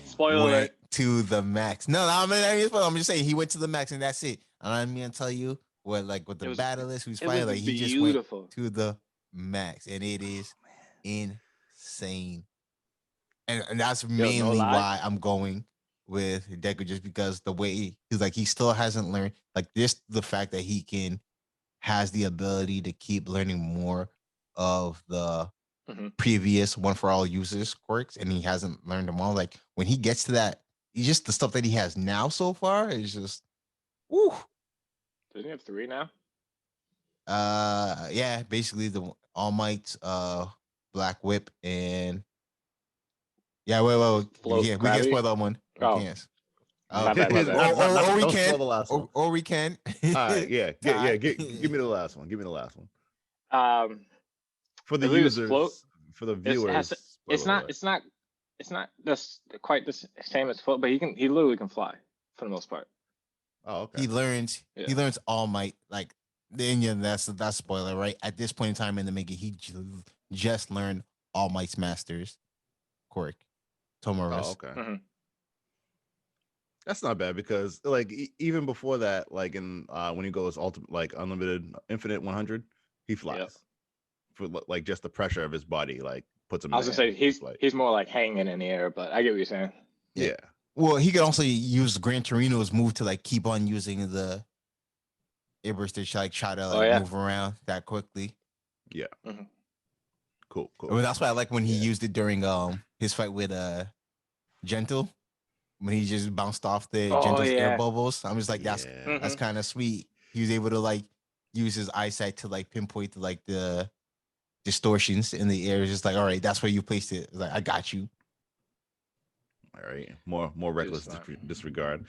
S3: spoiler
S4: went to the max. No, I'm just saying he went to the max and that's it. I'm gonna tell you what the battle is, who's fighting, like he just went to the max, and it is insane. And that's mainly why I'm going with Deku, just because the way he still hasn't learned, like this, the fact that he has the ability to keep learning more of the previous One for All users quirks, and he hasn't learned them all. Like when he gets to that, the stuff that he has now so far is just woo.
S3: Doesn't he have 3 now?
S4: Yeah, basically the All Might's Black Whip, and wait, yeah, we can spoil that one. We can't. Or we can.
S2: All right, yeah. Give me the last one. Give me the last one. For the users, for the viewers,
S3: it's not quite the same as float, but he literally can fly for the most part.
S2: Oh, okay.
S4: He learns All Might, like then that's spoiler, right? At this point in time in the manga, he just learned All Might's masters quirk, Tomura's.
S2: Oh, okay. That's not bad, because like even before that, like in when he goes ultimate, like unlimited, infinite 100, he flies for like just the pressure of his body, like puts him.
S3: I was gonna say he's more like hanging in the air, but I get what you're saying.
S2: Yeah.
S4: Well, he could also use Gran Torino's move to like keep on using the Ibris to try to move around that quickly.
S2: Yeah. Cool.
S4: I mean, that's why I like when he used it during his fight with Gentle, when he just bounced off the Gentle's air bubbles. I'm just like, that's kind of sweet. He was able to like use his eyesight to like pinpoint like the distortions in the air. It's just like, all right, that's where you placed it. It's like, I got you.
S2: All right, more reckless disregard.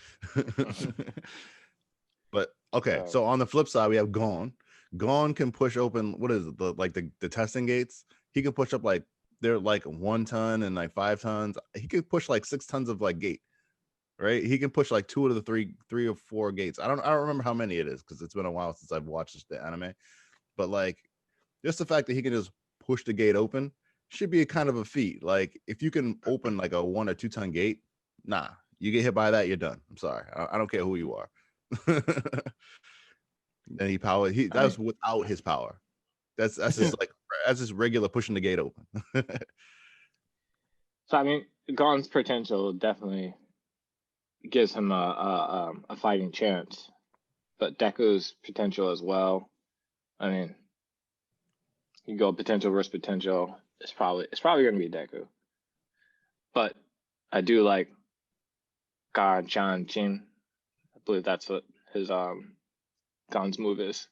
S2: But okay, so on the flip side, we have Gon. Gon can push open, what is it, the testing gates. He can push up like they're like 1 ton and like 5 tons. He could push like 6 tons of like gate, right? He can push like 2 of the 3 or 4 gates. I don't remember how many it is, because it's been a while since I've watched the anime. But like just the fact that he can just push the gate open should be a kind of a feat. Like if you can open like a 1 or 2 ton gate, nah, you get hit by that, you're done. I'm sorry, I don't care who you are. And that's without his power. That's just like that's just regular pushing the gate open.
S3: So I mean, Gon's potential definitely gives him a fighting chance, but Deku's potential as well. I mean, you go potential versus potential. It's probably going to be Deku, but I do like Gan Chan Jin. I believe that's what his Gon's move is.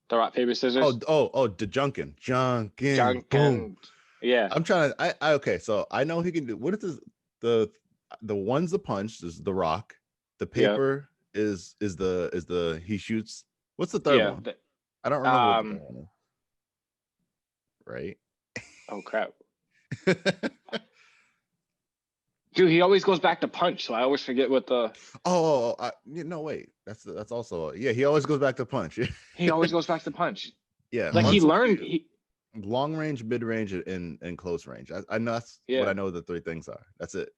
S3: The rock paper scissors.
S2: The Junkin. Boom.
S3: Yeah.
S2: I'm trying to. I okay. So I know he can do. What is this? The one's the punch is the rock. The paper is the he shoots. What's the third one? I don't remember. What the third one is. Right.
S3: Oh crap. Dude, he always goes back to punch, so I always forget what the.
S2: No, wait. That's also he always goes back to punch.
S3: He always goes back to punch.
S2: Yeah,
S3: like he learned.
S2: long range, mid range, and close range. I know that's what I know the three things are. That's it.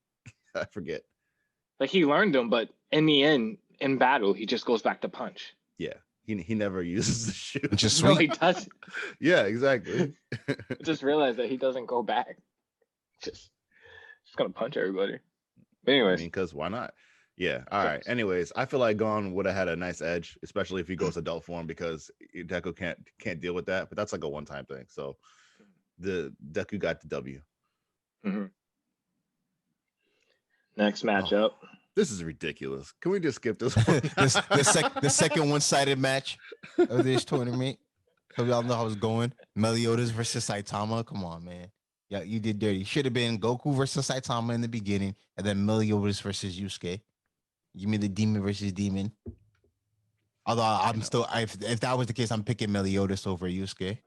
S2: I forget.
S3: Like he learned them, but in the end, in battle, he just goes back to punch.
S2: Yeah, he never uses the shoot.
S4: Just
S3: No,
S4: sweet.
S3: he doesn't.
S2: Yeah, exactly.
S3: I just realized that he doesn't go back. Just gonna punch everybody. But anyways,
S2: I mean, because why not? Yeah. All right. Anyways, I feel like Gon would have had a nice edge, especially if he goes adult form, because Deku can't deal with that. But that's like a one-time thing. So the Deku got the W.
S3: Mm-hmm. Next matchup.
S2: Oh, this is ridiculous. Can we just skip this one?
S4: the second one-sided match of this tournament. So y'all know how it's going. Meliodas versus Saitama. Come on, man. Yeah, you did dirty. Should have been Goku versus Saitama in the beginning, and then Meliodas versus Yusuke. Give me the demon versus demon. Although I'm still, if that was the case, I'm picking Meliodas over Yusuke.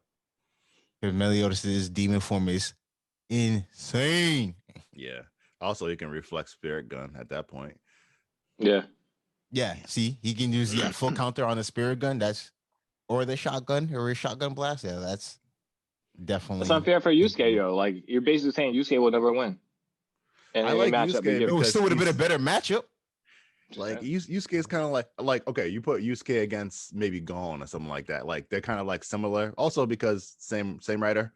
S4: Because Meliodas' demon form is insane.
S2: Yeah. Also, he can reflect Spirit Gun at that point.
S3: Yeah.
S4: Yeah. See, he can use full counter on the Spirit Gun. Or the shotgun or a shotgun blast. Yeah, that's definitely.
S3: It's unfair for Yusuke, yo. Like you're basically saying Yusuke will never win. And
S2: I like Yusuke
S4: it still would have been a better matchup.
S2: Like Yusuke is kind of like okay, you put Yusuke against maybe Gon or something like that. Like they're kind of like similar. Also because same writer.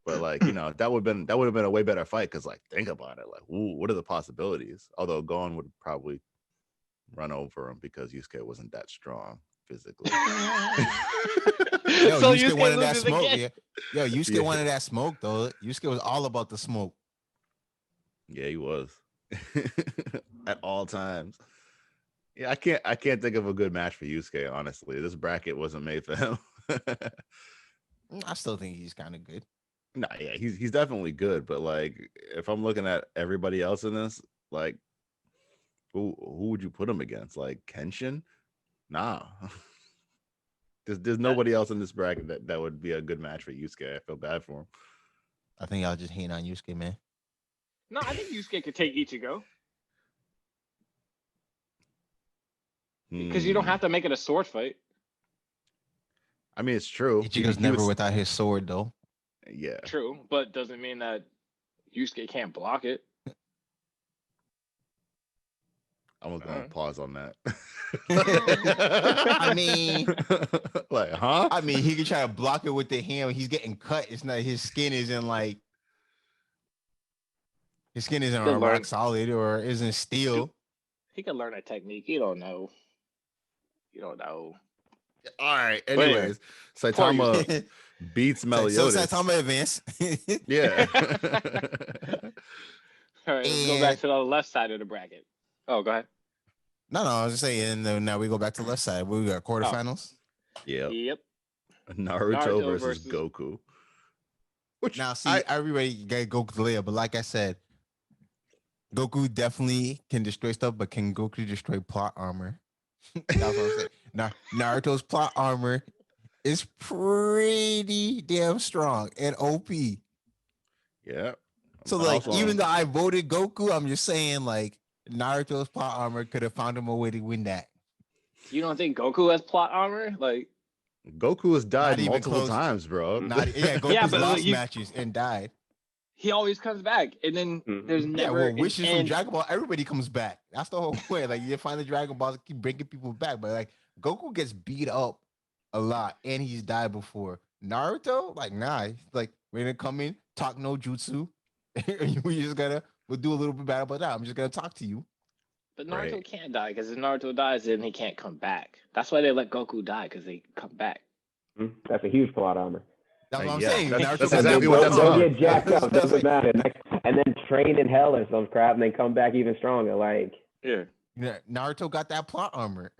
S2: But like, you know, that would have been a way better fight because like think about it. Like, ooh, what are the possibilities? Although Gon would probably run over him because Yusuke wasn't that strong physically.
S4: Yo, so Yusuke wanted that smoke. Yeah. Yo, Yusuke wanted that smoke though. Yusuke was all about the smoke.
S2: Yeah, he was. At all times. Yeah, I can't think of a good match for Yusuke, honestly. This bracket wasn't made for him.
S4: I still think he's kind of good.
S2: Nah, yeah, he's definitely good, but like if I'm looking at everybody else in this, like who would you put him against? Like Kenshin? Nah. There's nobody else in this bracket that would be a good match for Yusuke. I feel bad for him.
S4: I think I'll just hate on Yusuke, man.
S3: No, I think Yusuke could take Ichigo. Because you don't have to make it a sword fight.
S2: I mean, it's true.
S4: Ichigo's never without his sword, though.
S2: Yeah.
S3: True, but doesn't mean that Yusuke can't block it.
S2: I'm going to pause on that.
S4: I mean,
S2: like, huh?
S4: I mean, he can try to block it with the hand. He's getting cut. It's not his skin isn't like his skin isn't rock solid or isn't steel.
S3: He can learn a technique. You don't know.
S2: All right. Anyways, Saitama beats Meliodas.
S4: So Saitama advanced.
S2: Yeah.
S3: All right, let's go back to the left side of the bracket. Oh, go ahead.
S4: No, I was just saying. Now we go back to the left side. We got quarterfinals.
S2: Yep. Naruto versus Goku.
S4: Which now, see, everybody got Goku later, but like I said, Goku definitely can destroy stuff, but can Goku destroy plot armor? That's what I'm saying. Naruto's plot armor is pretty damn strong and OP.
S2: Yeah.
S4: So like, even though I voted Goku, I'm just saying like Naruto's plot armor could have found him a way to win that.
S3: You don't think Goku has plot armor? Like
S2: Goku has died multiple times, bro.
S4: Goku's lost matches and died.
S3: He always comes back, and then there's never
S4: wishes from Dragon Ball. Everybody comes back. That's the whole point. Like you find the Dragon Balls keep bringing people back, but like Goku gets beat up a lot, and he's died before. Naruto, like like we're gonna come in, talk no jutsu. We'll do a little bit better about that. I'm just gonna talk to you.
S3: But Naruto can't die because if Naruto dies, then he can't come back. That's why they let Goku die because they come back.
S1: That's a huge plot armor.
S4: That's what I'm saying.
S2: That's exactly what that's
S1: Don't get jacked up. Doesn't matter. And then train in hell or some crap, and then come back even stronger. Like
S4: Naruto got that plot armor.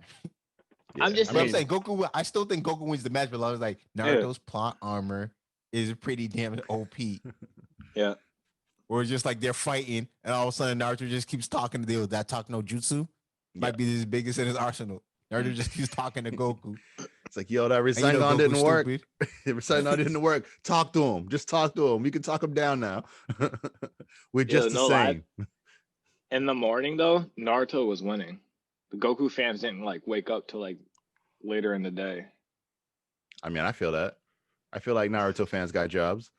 S3: Yeah. I'm
S4: saying Goku. I still think Goku wins the match, but I was like, Naruto's plot armor is pretty damn OP.
S3: Yeah.
S4: Or just like they're fighting, and all of a sudden Naruto just keeps talking to deal with that talk no jutsu. Might be his biggest in his arsenal. Naruto just keeps talking to Goku.
S2: It's like, yo, that Rasengan didn't work. Rasengan didn't work. Talk to him. Just talk to him. You can talk him down now. We're just the same.
S3: In the morning, though, Naruto was winning. The Goku fans didn't like wake up till like later in the day.
S2: I mean, I feel that. I feel like Naruto fans got jobs.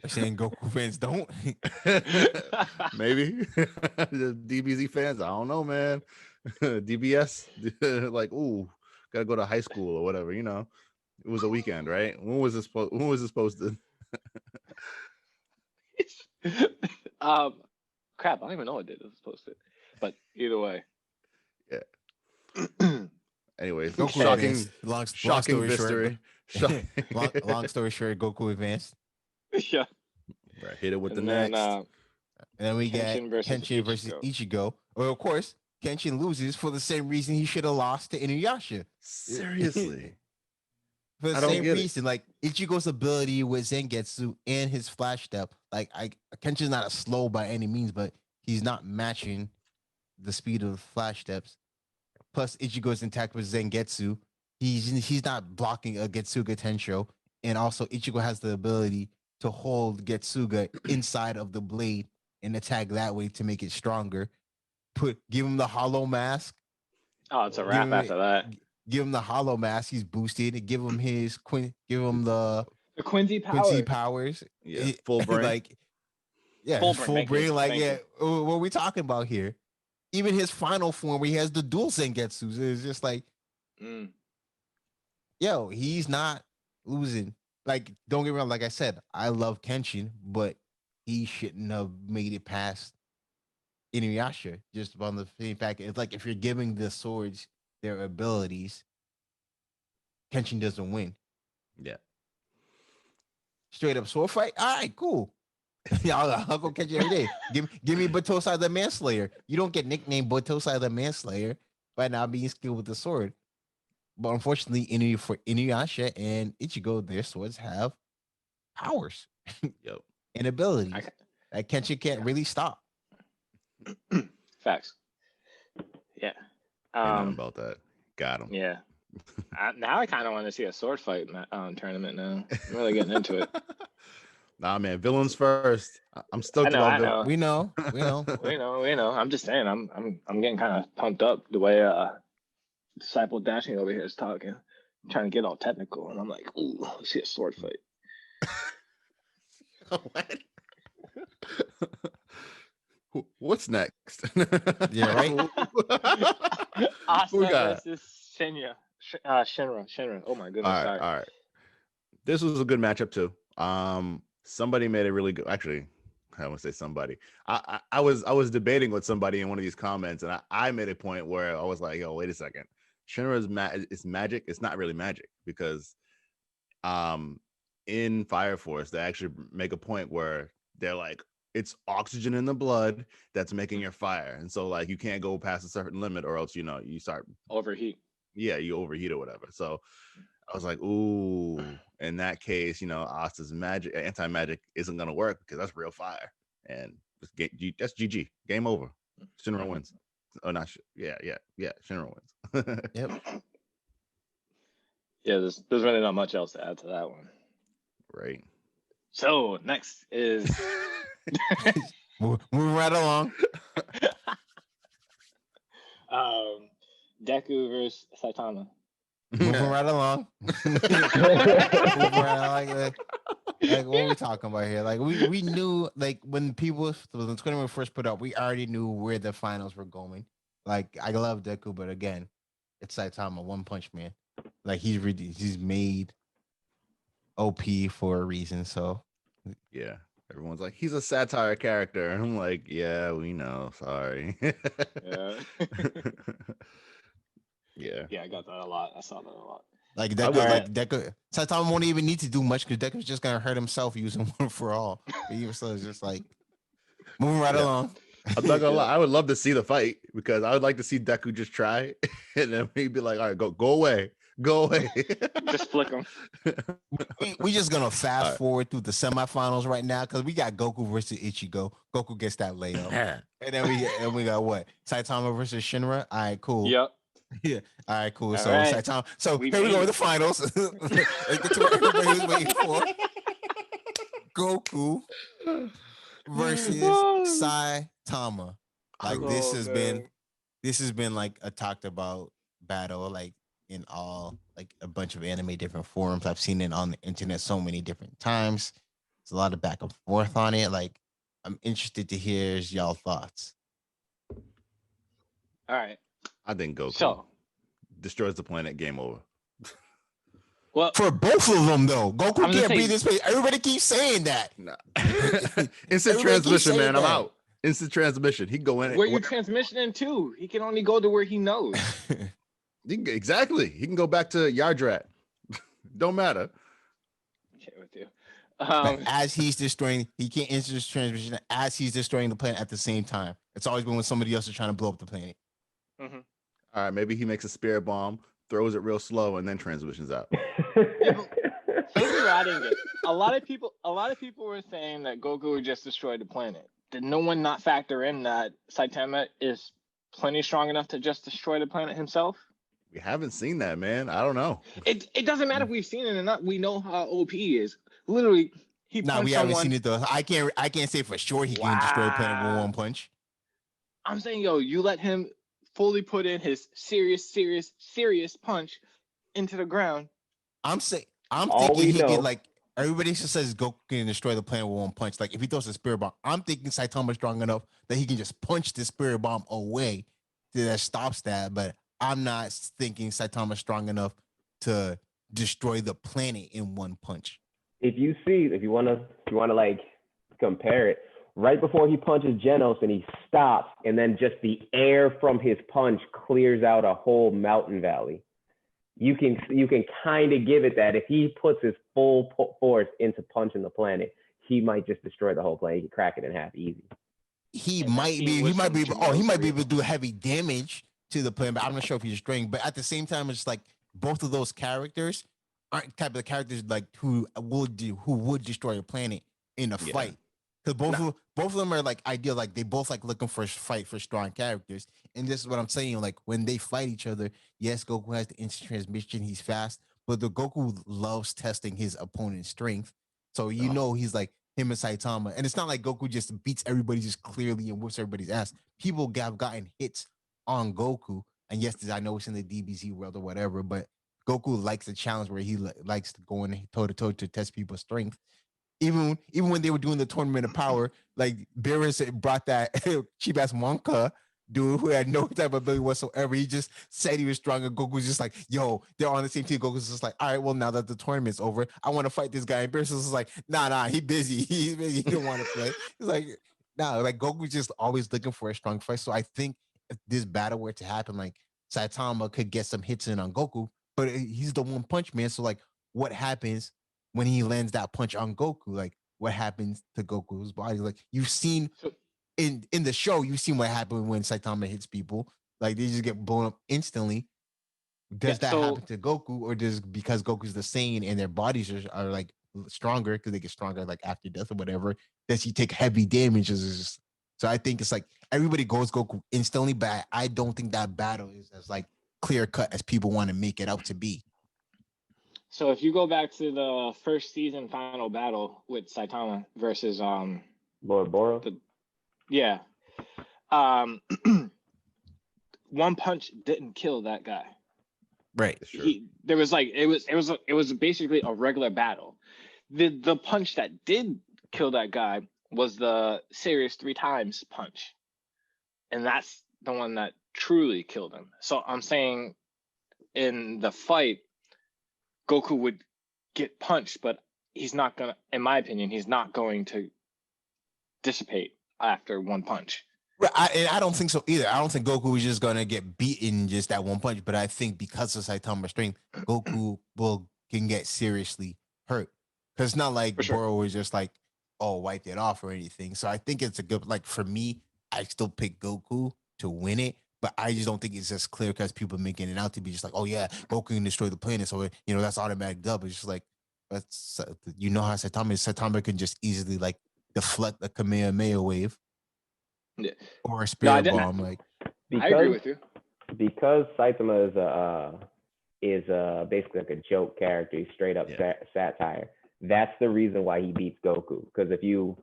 S4: Saying Goku fans don't.
S2: Maybe the DBZ fans. I don't know, man. DBS, like, ooh, gotta go to high school or whatever. You know, it was a weekend, right? When was this? When was this posted?
S3: Crap, I don't even know what date this was posted. But either way.
S2: Yeah. Anyways,
S4: Goku
S2: shocking,
S4: long story
S2: mystery.
S4: Short, long story short, Goku advanced.
S3: Yeah.
S2: Right, hit it with
S3: And
S2: the
S3: then,
S2: next.
S4: And then we
S3: Kenshin
S4: get Kenshin versus Ichigo. Well, of course, Kenshin loses for the same reason he should have lost to Inuyasha.
S2: Seriously.
S4: For the same reason, like Ichigo's ability with Zangetsu and his flash step, like Kenshin's not a slow by any means, but he's not matching the speed of flash steps. Plus, Ichigo's intact with Zangetsu. He's not blocking a Getsuga Tensho, and also Ichigo has the ability to hold Getsuga inside of the blade and attack that way to make it stronger. Give him the hollow mask.
S3: Oh, it's a wrap after that.
S4: Give him the hollow mask. He's boosted. Give him his Give him the
S3: Quincy
S4: powers.
S2: Yeah, full brain.
S4: Like, yeah, full brain. Like, yeah, what are we talking about here? Even his final form, where he has the dual Sengetsus, is just like, yo, he's not losing. Like, don't get me wrong. Like I said, I love Kenshin, but he shouldn't have made it past Inuyasha. Just on the same fact, it's like if you're giving the swords their abilities, Kenshin doesn't win.
S2: Yeah.
S4: Straight up sword fight. All right, cool. I'll go catch you every day. Give me Batosai the Manslayer. You don't get nicknamed Batosai the Manslayer by not being skilled with the sword. But unfortunately, for Inuyasha and Ichigo, their swords have powers and abilities that Kenshin can't really stop.
S3: Facts. Yeah.
S2: About that. Got him.
S3: Yeah. Now I kind of want to see a sword fight tournament now. I'm really getting into it.
S2: Nah, man, villains first. I'm stoked about villains.
S4: We know.
S3: we know. I'm just saying, I'm getting kind of pumped up the way Disciple Dashing over here is talking, trying to get all technical, and I'm like, ooh, let's see a sword fight.
S2: What? What's next?
S4: Yeah, right.
S3: Asta versus Shinra. Oh my goodness.
S2: All right. This was a good matchup too. Somebody made a really good. Actually, I want to say somebody. I was debating with somebody in one of these comments, and I made a point where I was like, "Yo, wait a second. Shinra is magic. It's not really magic because, in Fire Force, they actually make a point where they're like, it's oxygen in the blood that's making your fire, and so like you can't go past a certain limit, or else you start
S3: overheat.
S2: Yeah, you overheat or whatever. So I was like, ooh, in that case, Asta's magic, anti-magic isn't gonna work because that's real fire, and that's GG, game over. Shinra wins. Oh, not yeah. Shinra wins.
S4: Yep.
S3: Yeah, there's really not much else to add to that one.
S2: Right.
S3: So next is
S4: moving right along.
S3: Deku versus Saitama.
S4: Moving right along. Like, what are we talking about here? Like we knew, like when the tournament first put up, we already knew where the finals were going. Like I love Deku, but again, it's Saitama, One Punch Man. Like he's made OP for a reason. So
S2: yeah, everyone's like, he's a satire character. And I'm like, yeah, we know. Sorry.
S3: Yeah.
S2: Yeah,
S3: I got that a lot. I saw that a lot.
S4: Like Deku, Saitama won't even need to do much because Deku's just gonna hurt himself using One for All. But even so, it's just like moving right along.
S2: I'm not gonna lie. I would love to see the fight because I would like to see Deku just try, and then he'd be like, "All right, go away, go away."
S3: Just flick him.
S4: We just gonna fast forward through the semifinals right now because we got Goku versus Ichigo. Goku gets that layup, and then we got what? Saitama versus Shinra. All right, cool.
S3: Yep.
S4: Yeah. All right, cool.
S3: All
S4: So
S3: right.
S4: Saitama. So here we go with the finals. Let's get to what everybody was waiting for. Goku versus Saitama. Like this has been like a talked about battle, like in all like a bunch of anime different forums. I've seen it on the internet so many different times. There's a lot of back and forth on it. Like, I'm interested to hear y'all thoughts.
S3: All right.
S2: I think Goku
S3: So,
S2: destroys the planet. Game over.
S3: well,
S4: For both of them, though, Goku
S3: I'm just
S4: can't
S3: saying-
S4: beat this place. Everybody keeps saying that.
S2: Nah. Instant
S4: Everybody keeps
S2: transmission, man.
S4: saying
S2: I'm
S4: that.
S2: out. Instant transmission. He go in.
S3: where you transmissioning to? He can only go to where he knows.
S2: Exactly. He can go back to Yardrat. Don't matter.
S3: Okay, with you.
S4: But as he's destroying, he can't instant this transmission as he's destroying the planet at the same time. It's always been when somebody else is trying to blow up the planet.
S3: Mhm.
S2: All right, maybe he makes a spirit bomb, throws it real slow, and then transmissions out.
S3: Here's where I didn't get. A lot of people were saying that Goku would just destroy the planet. Did no one not factor in that Saitama is plenty strong enough to just destroy the planet himself?
S2: We haven't seen that, man. I don't know.
S3: It doesn't matter if we've seen it or not. We know how OP he is. Literally, he
S4: Nah,
S3: punched
S4: we haven't
S3: someone.
S4: seen it though. I can't say for sure he can destroy the planet with one punch.
S3: I'm saying, yo, you let him fully put in his serious punch into the ground.
S4: I'm
S1: All
S4: thinking
S1: we
S4: he
S1: know-
S4: can, like, everybody just says Goku can destroy the planet with one punch. Like, if he throws a spirit bomb, I'm thinking Saitama's strong enough that he can just punch the spirit bomb away that stops that. But I'm not thinking Saitama's strong enough to destroy the planet in one punch.
S1: If you wanna like compare it, right before he punches Genos and he stops, and then just the air from his punch clears out a whole mountain valley. You can kind of give it that if he puts his full force into punching the planet, he might just destroy the whole planet. He can crack it in half easy.
S3: And that scene was from
S4: He might be
S3: Genos
S4: able to do heavy damage to the planet, but I'm not sure if he's destroying. But at the same time, it's like both of those characters aren't type of characters like who would destroy a planet in a fight. Because both of them are like ideal, like they both like looking for a fight for strong characters. And this is what I'm saying. Like when they fight each other, yes, Goku has the instant transmission, he's fast, but the Goku loves testing his opponent's strength. So he's like him and Saitama. And it's not like Goku just beats everybody just clearly and whips everybody's ass. People have gotten hits on Goku. And yes, I know it's in the DBZ world or whatever, but Goku likes the challenge where he likes to go in toe to toe to test people's strength. Even when they were doing the tournament of power, like Beerus brought that cheap ass Monka dude who had no type of ability whatsoever. He just said he was strong, and Goku was just like, "Yo, they're on the same team." Goku's just like, "All right, well now that the tournament's over, I want to fight this guy." And Beerus was like, "Nah, he busy. He's busy. He don't want to play." He's like, "Nah, like Goku's just always looking for a strong fight." So I think if this battle were to happen, like Saitama could get some hits in on Goku, but he's the one punch man. So like, what happens when he lands that punch on Goku? Like, what happens to Goku's body? Like, you've seen in the show, you've seen what happened when Saitama hits people. Like, they just get blown up instantly. Does that happen to Goku, or does because Goku's the Saiyan and their bodies are like stronger because they get stronger like after death or whatever? Does he take heavy damages? So I think it's like everybody goes Goku instantly, but I don't think that battle is as like clear cut as people want to make it out to be.
S3: So if you go back to the first season final battle with Saitama versus
S1: Lord Boro.
S3: one punch didn't kill that guy.
S4: Right.
S3: It was basically a regular battle. The punch that did kill that guy was the serious 3 times punch. And that's the one that truly killed him. So I'm saying in the fight, Goku would get punched, but he's not gonna, in my opinion, he's not going to dissipate after one punch.
S4: I don't think so either. I don't think Goku is just gonna get beaten just that one punch, but I think because of Saitama's strength, Goku can get seriously hurt. Because it's not like Boro was just like, oh, wiped it off or anything. So I think it's a good, like for me, I still pick Goku to win it, but I just don't think it's as clear because people making it out to be just like, oh yeah, Goku can destroy the planet, so that's automatic dub. It's just like that's how Saitama can just easily like deflect a Kamehameha wave.
S3: Yeah.
S4: Or a spirit bomb,
S3: I agree with you.
S1: Because Saitama is basically like a joke character, he's straight up satire. That's the reason why he beats Goku. Because if you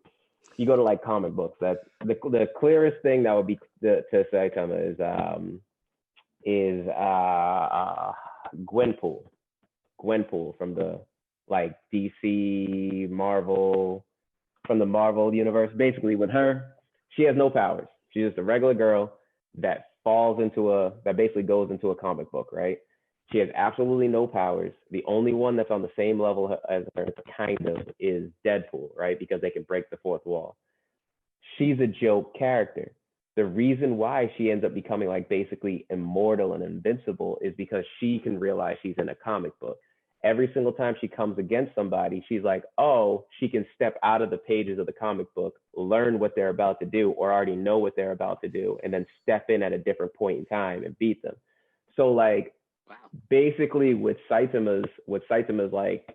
S1: go to like comic books, that's the clearest thing that would be to Saitama is Gwenpool. Gwenpool from the like DC Marvel, from the Marvel universe. Basically, with her, she has no powers. She's just a regular girl that that basically goes into a comic book, right? She has absolutely no powers. The only one that's on the same level as her, kind of, is Deadpool, right? Because they can break the fourth wall. She's a joke character. The reason why she ends up becoming like basically immortal and invincible is because she can realize she's in a comic book. Every single time she comes against somebody, she's like, oh, she can step out of the pages of the comic book, learn what they're about to do, or already know what they're about to do, and then step in at a different point in time and beat them. So like, wow. Basically with Saitama's like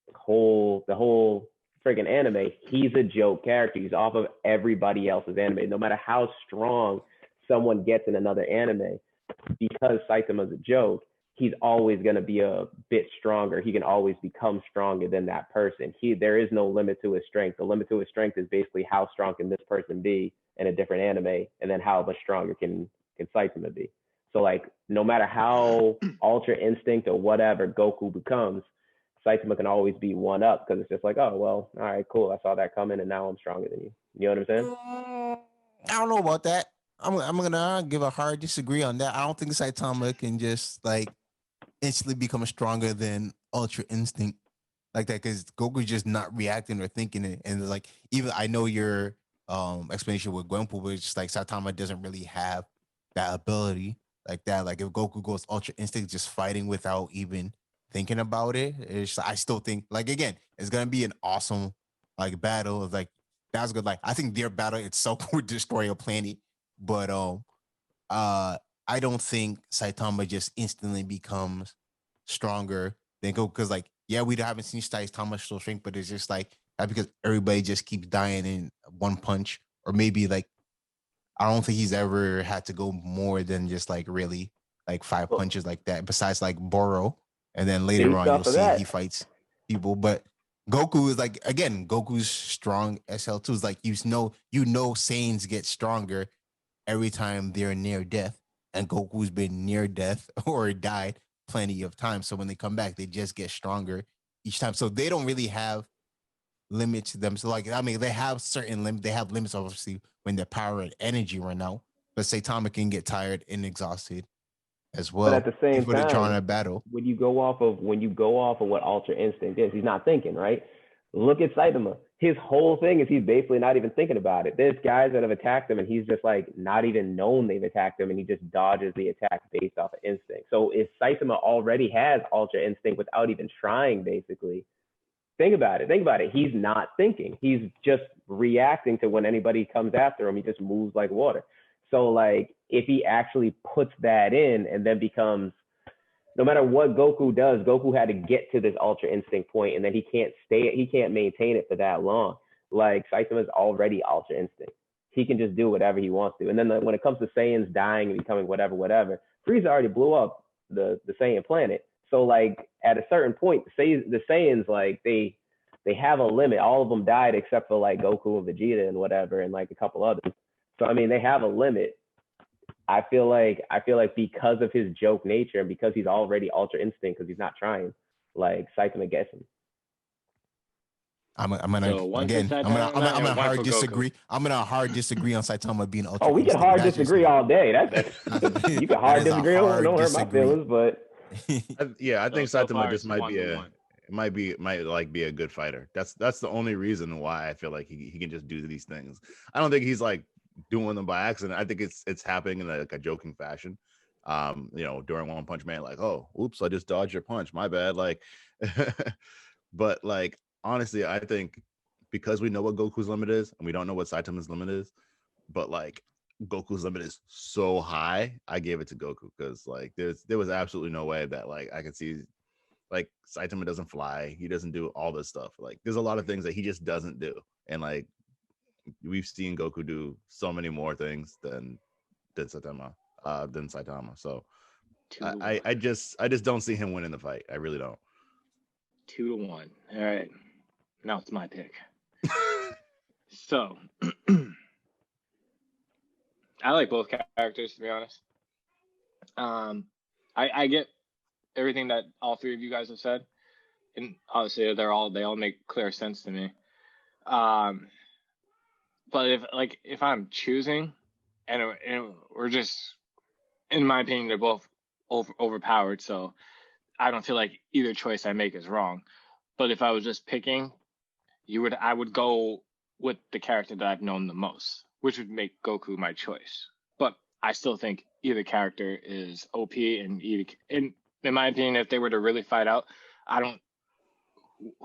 S1: the whole friggin' anime, he's a joke character. He's off of everybody else's anime. No matter how strong someone gets in another anime, because Saitama's a joke, he's always going to be a bit stronger. He can always become stronger than that person. There is no limit to his strength. The limit to his strength is basically how strong can this person be in a different anime, and then how much stronger can Saitama be. So like, no matter how Ultra Instinct or whatever Goku becomes, Saitama can always be one up, because it's just like, oh, well, all right, cool. I saw that coming, and now I'm stronger than you. You know what I'm saying?
S4: I don't know about that. I'm gonna give a hard disagree on that. I don't think Saitama can just like instantly become stronger than Ultra Instinct like that, because Goku's just not reacting or thinking it. And like, even I know your explanation with Gwenpool, but it's just like Saitama doesn't really have that ability like that. Like if Goku goes Ultra Instinct, just fighting without even thinking about it, I still think, like, again, it's gonna be an awesome like battle. Of like, that's good. Like, I think their battle itself would destroy a planet, but I don't think Saitama just instantly becomes stronger than Goku, because like, yeah, we haven't seen Saitama still shrink, but it's just like that because everybody just keeps dying in one punch, or maybe like, I don't think he's ever had to go more than just like really like 5 punches like that, besides like Boro. And then later on, you'll see he fights people. But Goku is like, again, Goku's strong SL2 is like, you know, Saiyans get stronger every time they're near death. And Goku's been near death or died plenty of times. So when they come back, they just get stronger each time. So they don't really have limits to them. So like, I mean, they have certain limits. They have limits, obviously, when their power and energy run out. But Saitama can get tired and exhausted as well.
S1: But at the same
S4: time,
S1: trying
S4: to battle.
S1: When you go off of what Ultra Instinct is, he's not thinking, right? Look at Saitama. His whole thing is he's basically not even thinking about it. There's guys that have attacked him, and he's just like not even known they've attacked him, and he just dodges the attack based off of instinct. So if Saitama already has Ultra Instinct without even trying, basically, think about it. He's not thinking. He's just reacting to when anybody comes after him. He just moves like water. So like, if he actually puts that in and then becomes, no matter what Goku does, Goku had to get to this Ultra Instinct point, and then he can't maintain it for that long. Like, Saitama is already Ultra Instinct. He can just do whatever he wants to. And then when it comes to Saiyans dying and becoming whatever, Frieza already blew up the Saiyan planet. So like, at a certain point, the Saiyans, like, they have a limit. All of them died except for like Goku and Vegeta and whatever, and like a couple others. So I mean, they have a limit. I feel like because of his joke nature and because he's already Ultra Instinct, because he's not trying, like, Saitama gets him.
S4: I'm gonna hard disagree. I'm gonna hard disagree on Saitama being Ultra.
S1: Oh, we can hard disagree all day. You can hard disagree. Don't hurt my feelings, but
S2: yeah, I think Saitama just might be a good fighter. That's the only reason why I feel like he can just do these things. I don't think he's like doing them by accident. I think it's happening in like a joking fashion. During One Punch Man, like, oh, oops, I just dodged your punch. My bad. Like, but like, honestly, I think because we know what Goku's limit is and we don't know what Saitama's limit is, but like Goku's limit is so high, I gave it to Goku, because like there was absolutely no way that like I could see like Saitama doesn't fly, he doesn't do all this stuff. Like, there's a lot of things that he just doesn't do, and like we've seen Goku do so many more things than Saitama. So I just don't see him winning the fight. I really don't.
S3: 2-1. All right, now it's my pick. So I like both characters, to be honest. I get everything that all three of you guys have said, and obviously they all make clear sense to me. But if I'm choosing, and we're just, in my opinion, they're both overpowered, so I don't feel like either choice I make is wrong. But if I was just picking, I would go with the character that I've known the most, which would make Goku my choice. But I still think either character is OP, and in my opinion, if they were to really fight out,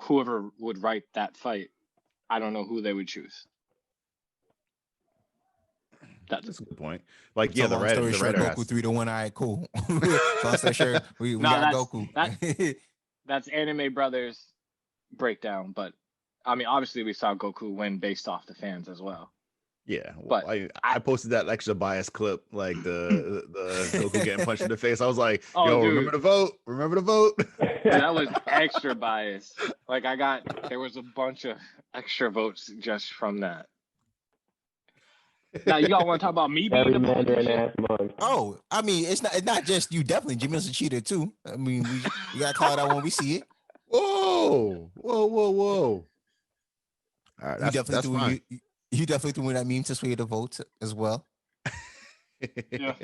S3: whoever would write that fight, I don't know who they would choose.
S2: That's a good point. Like,
S4: so
S2: yeah,
S4: long story short, Goku 3-1. All right, cool. Long story short, we got Goku.
S3: That's Anime Brothers breakdown, but I mean, obviously, we saw Goku win based off the fans as well.
S2: Yeah, well, but I posted that extra bias clip, like the Goku getting punched in the face. I was like, "Yo, dude, remember to vote! Remember to vote!"
S3: That was extra bias. Like there was a bunch of extra votes just from that. Now you all want to talk about me being the politician?
S4: Oh, I mean, it's not just you. Definitely, Jimmy's a cheater too. I mean, we gotta call it out when we see it.
S2: Whoa! All right, that's fine.
S4: You definitely threw that meme to sway the vote as well.
S3: Yeah.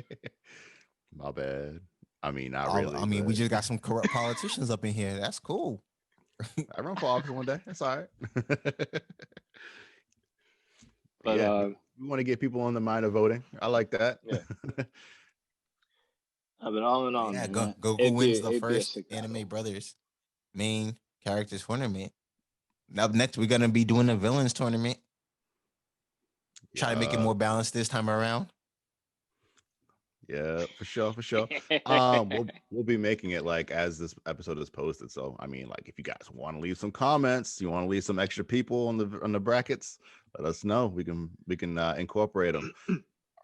S2: My bad. I mean, not really.
S4: I mean, we just got some corrupt politicians up in here. That's cool.
S2: I run for office one day. That's all right.
S3: But
S2: yeah, we want to get people on the mind of voting. I like that.
S3: Yeah. But all in all,
S4: yeah, Goku wins the first Anime Brothers Main Character Tournament. Up next, we're gonna be doing the Villains Tournament. Try to make it more balanced this time around.
S2: Yeah, for sure. We'll be making it like as this episode is posted. So I mean, like if you guys want to leave some comments, you want to leave some extra people on the brackets, let us know. We can incorporate them.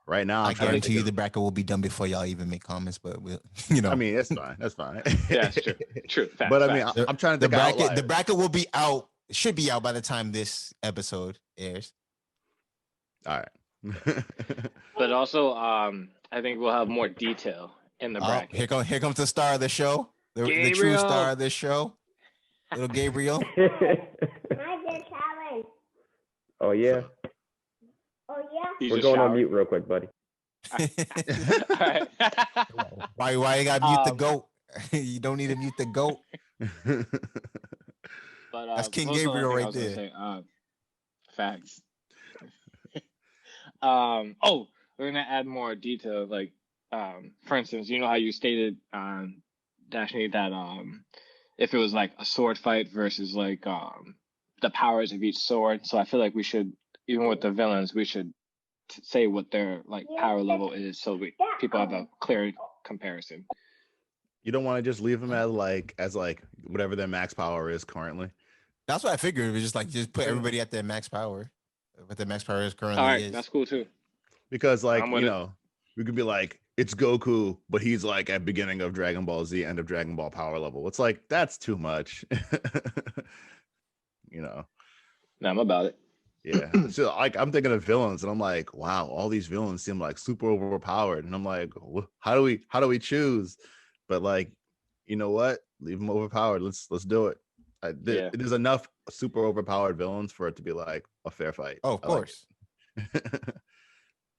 S2: Right now,
S4: I guarantee you the bracket will be done before y'all even make comments. But we'll,
S2: I mean, it's fine. That's fine.
S3: Yeah, it's true. True. Fact,
S2: but I mean, I'm trying to think
S4: the bracket will be out. Should be out by the time this episode airs.
S2: All right.
S3: But also, I think we'll have more detail in the bracket.
S4: Here comes the star of the show, the true star of this show, little Gabriel.
S1: Oh yeah. We're going on mute real quick, buddy.
S3: Right.
S4: Why you gotta mute the goat? You don't need to mute the goat.
S3: But
S4: that's King Gabriel right there.
S3: Say, facts. We're gonna add more detail. Like, for instance, you know how you stated, Dashni, that if it was like a sword fight versus like the powers of each sword. So I feel like we should, even with the villains, we should say what their like power level is, so people have a clear comparison.
S2: You don't want to just leave them as like whatever their max power is currently.
S4: That's what I figured. It was just put everybody at their max power. What their max power is currently.
S3: All right,
S4: is.
S3: That's cool too.
S2: Because we could be like, it's Goku, but he's like at beginning of Dragon Ball Z, end of Dragon Ball power level. It's like, that's too much.
S3: No, I'm about it.
S2: Yeah. So like I'm thinking of villains and I'm like, wow, all these villains seem like super overpowered. And I'm like, how do we choose? But like, you know what? Leave them overpowered. Let's do it. There's enough super overpowered villains for it to be like a fair fight.
S4: Oh, of course.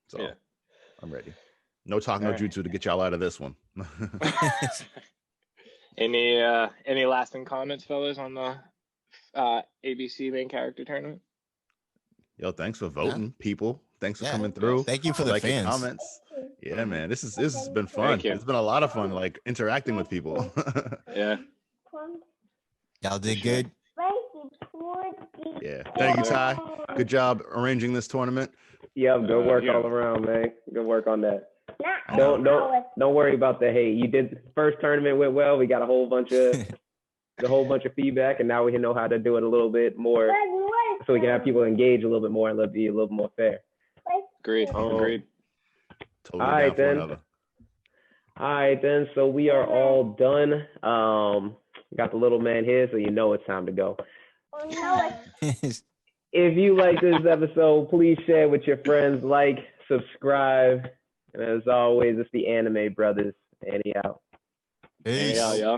S2: So yeah. I'm ready. No talk, no jutsu to get y'all out of this one.
S3: Any lasting comments, fellas, on the ABC Main Character Tournament?
S2: Yo, thanks for voting, people. Thanks for coming through.
S4: Thank you for the fans. Comments.
S2: Yeah, man. This has been fun. It's been a lot of fun, like interacting with people.
S3: Yeah.
S4: Y'all did good.
S2: Yeah. Thank you, Ty. Good job arranging this tournament.
S1: Yep, good work all around, man. Good work on that. Don't worry about the hate. You did first tournament went well. We got a whole bunch of feedback, and now we know how to do it a little bit more, so we can have people engage a little bit more and be a little more fair.
S3: Agreed.
S2: Totally
S1: all right then. So we are all done. Got the little man here, so you know it's time to go. If you like this episode, please share with your friends, subscribe, and as always, it's the Anime Brothers. Annie out.
S4: Peace.
S3: Yeah, yeah.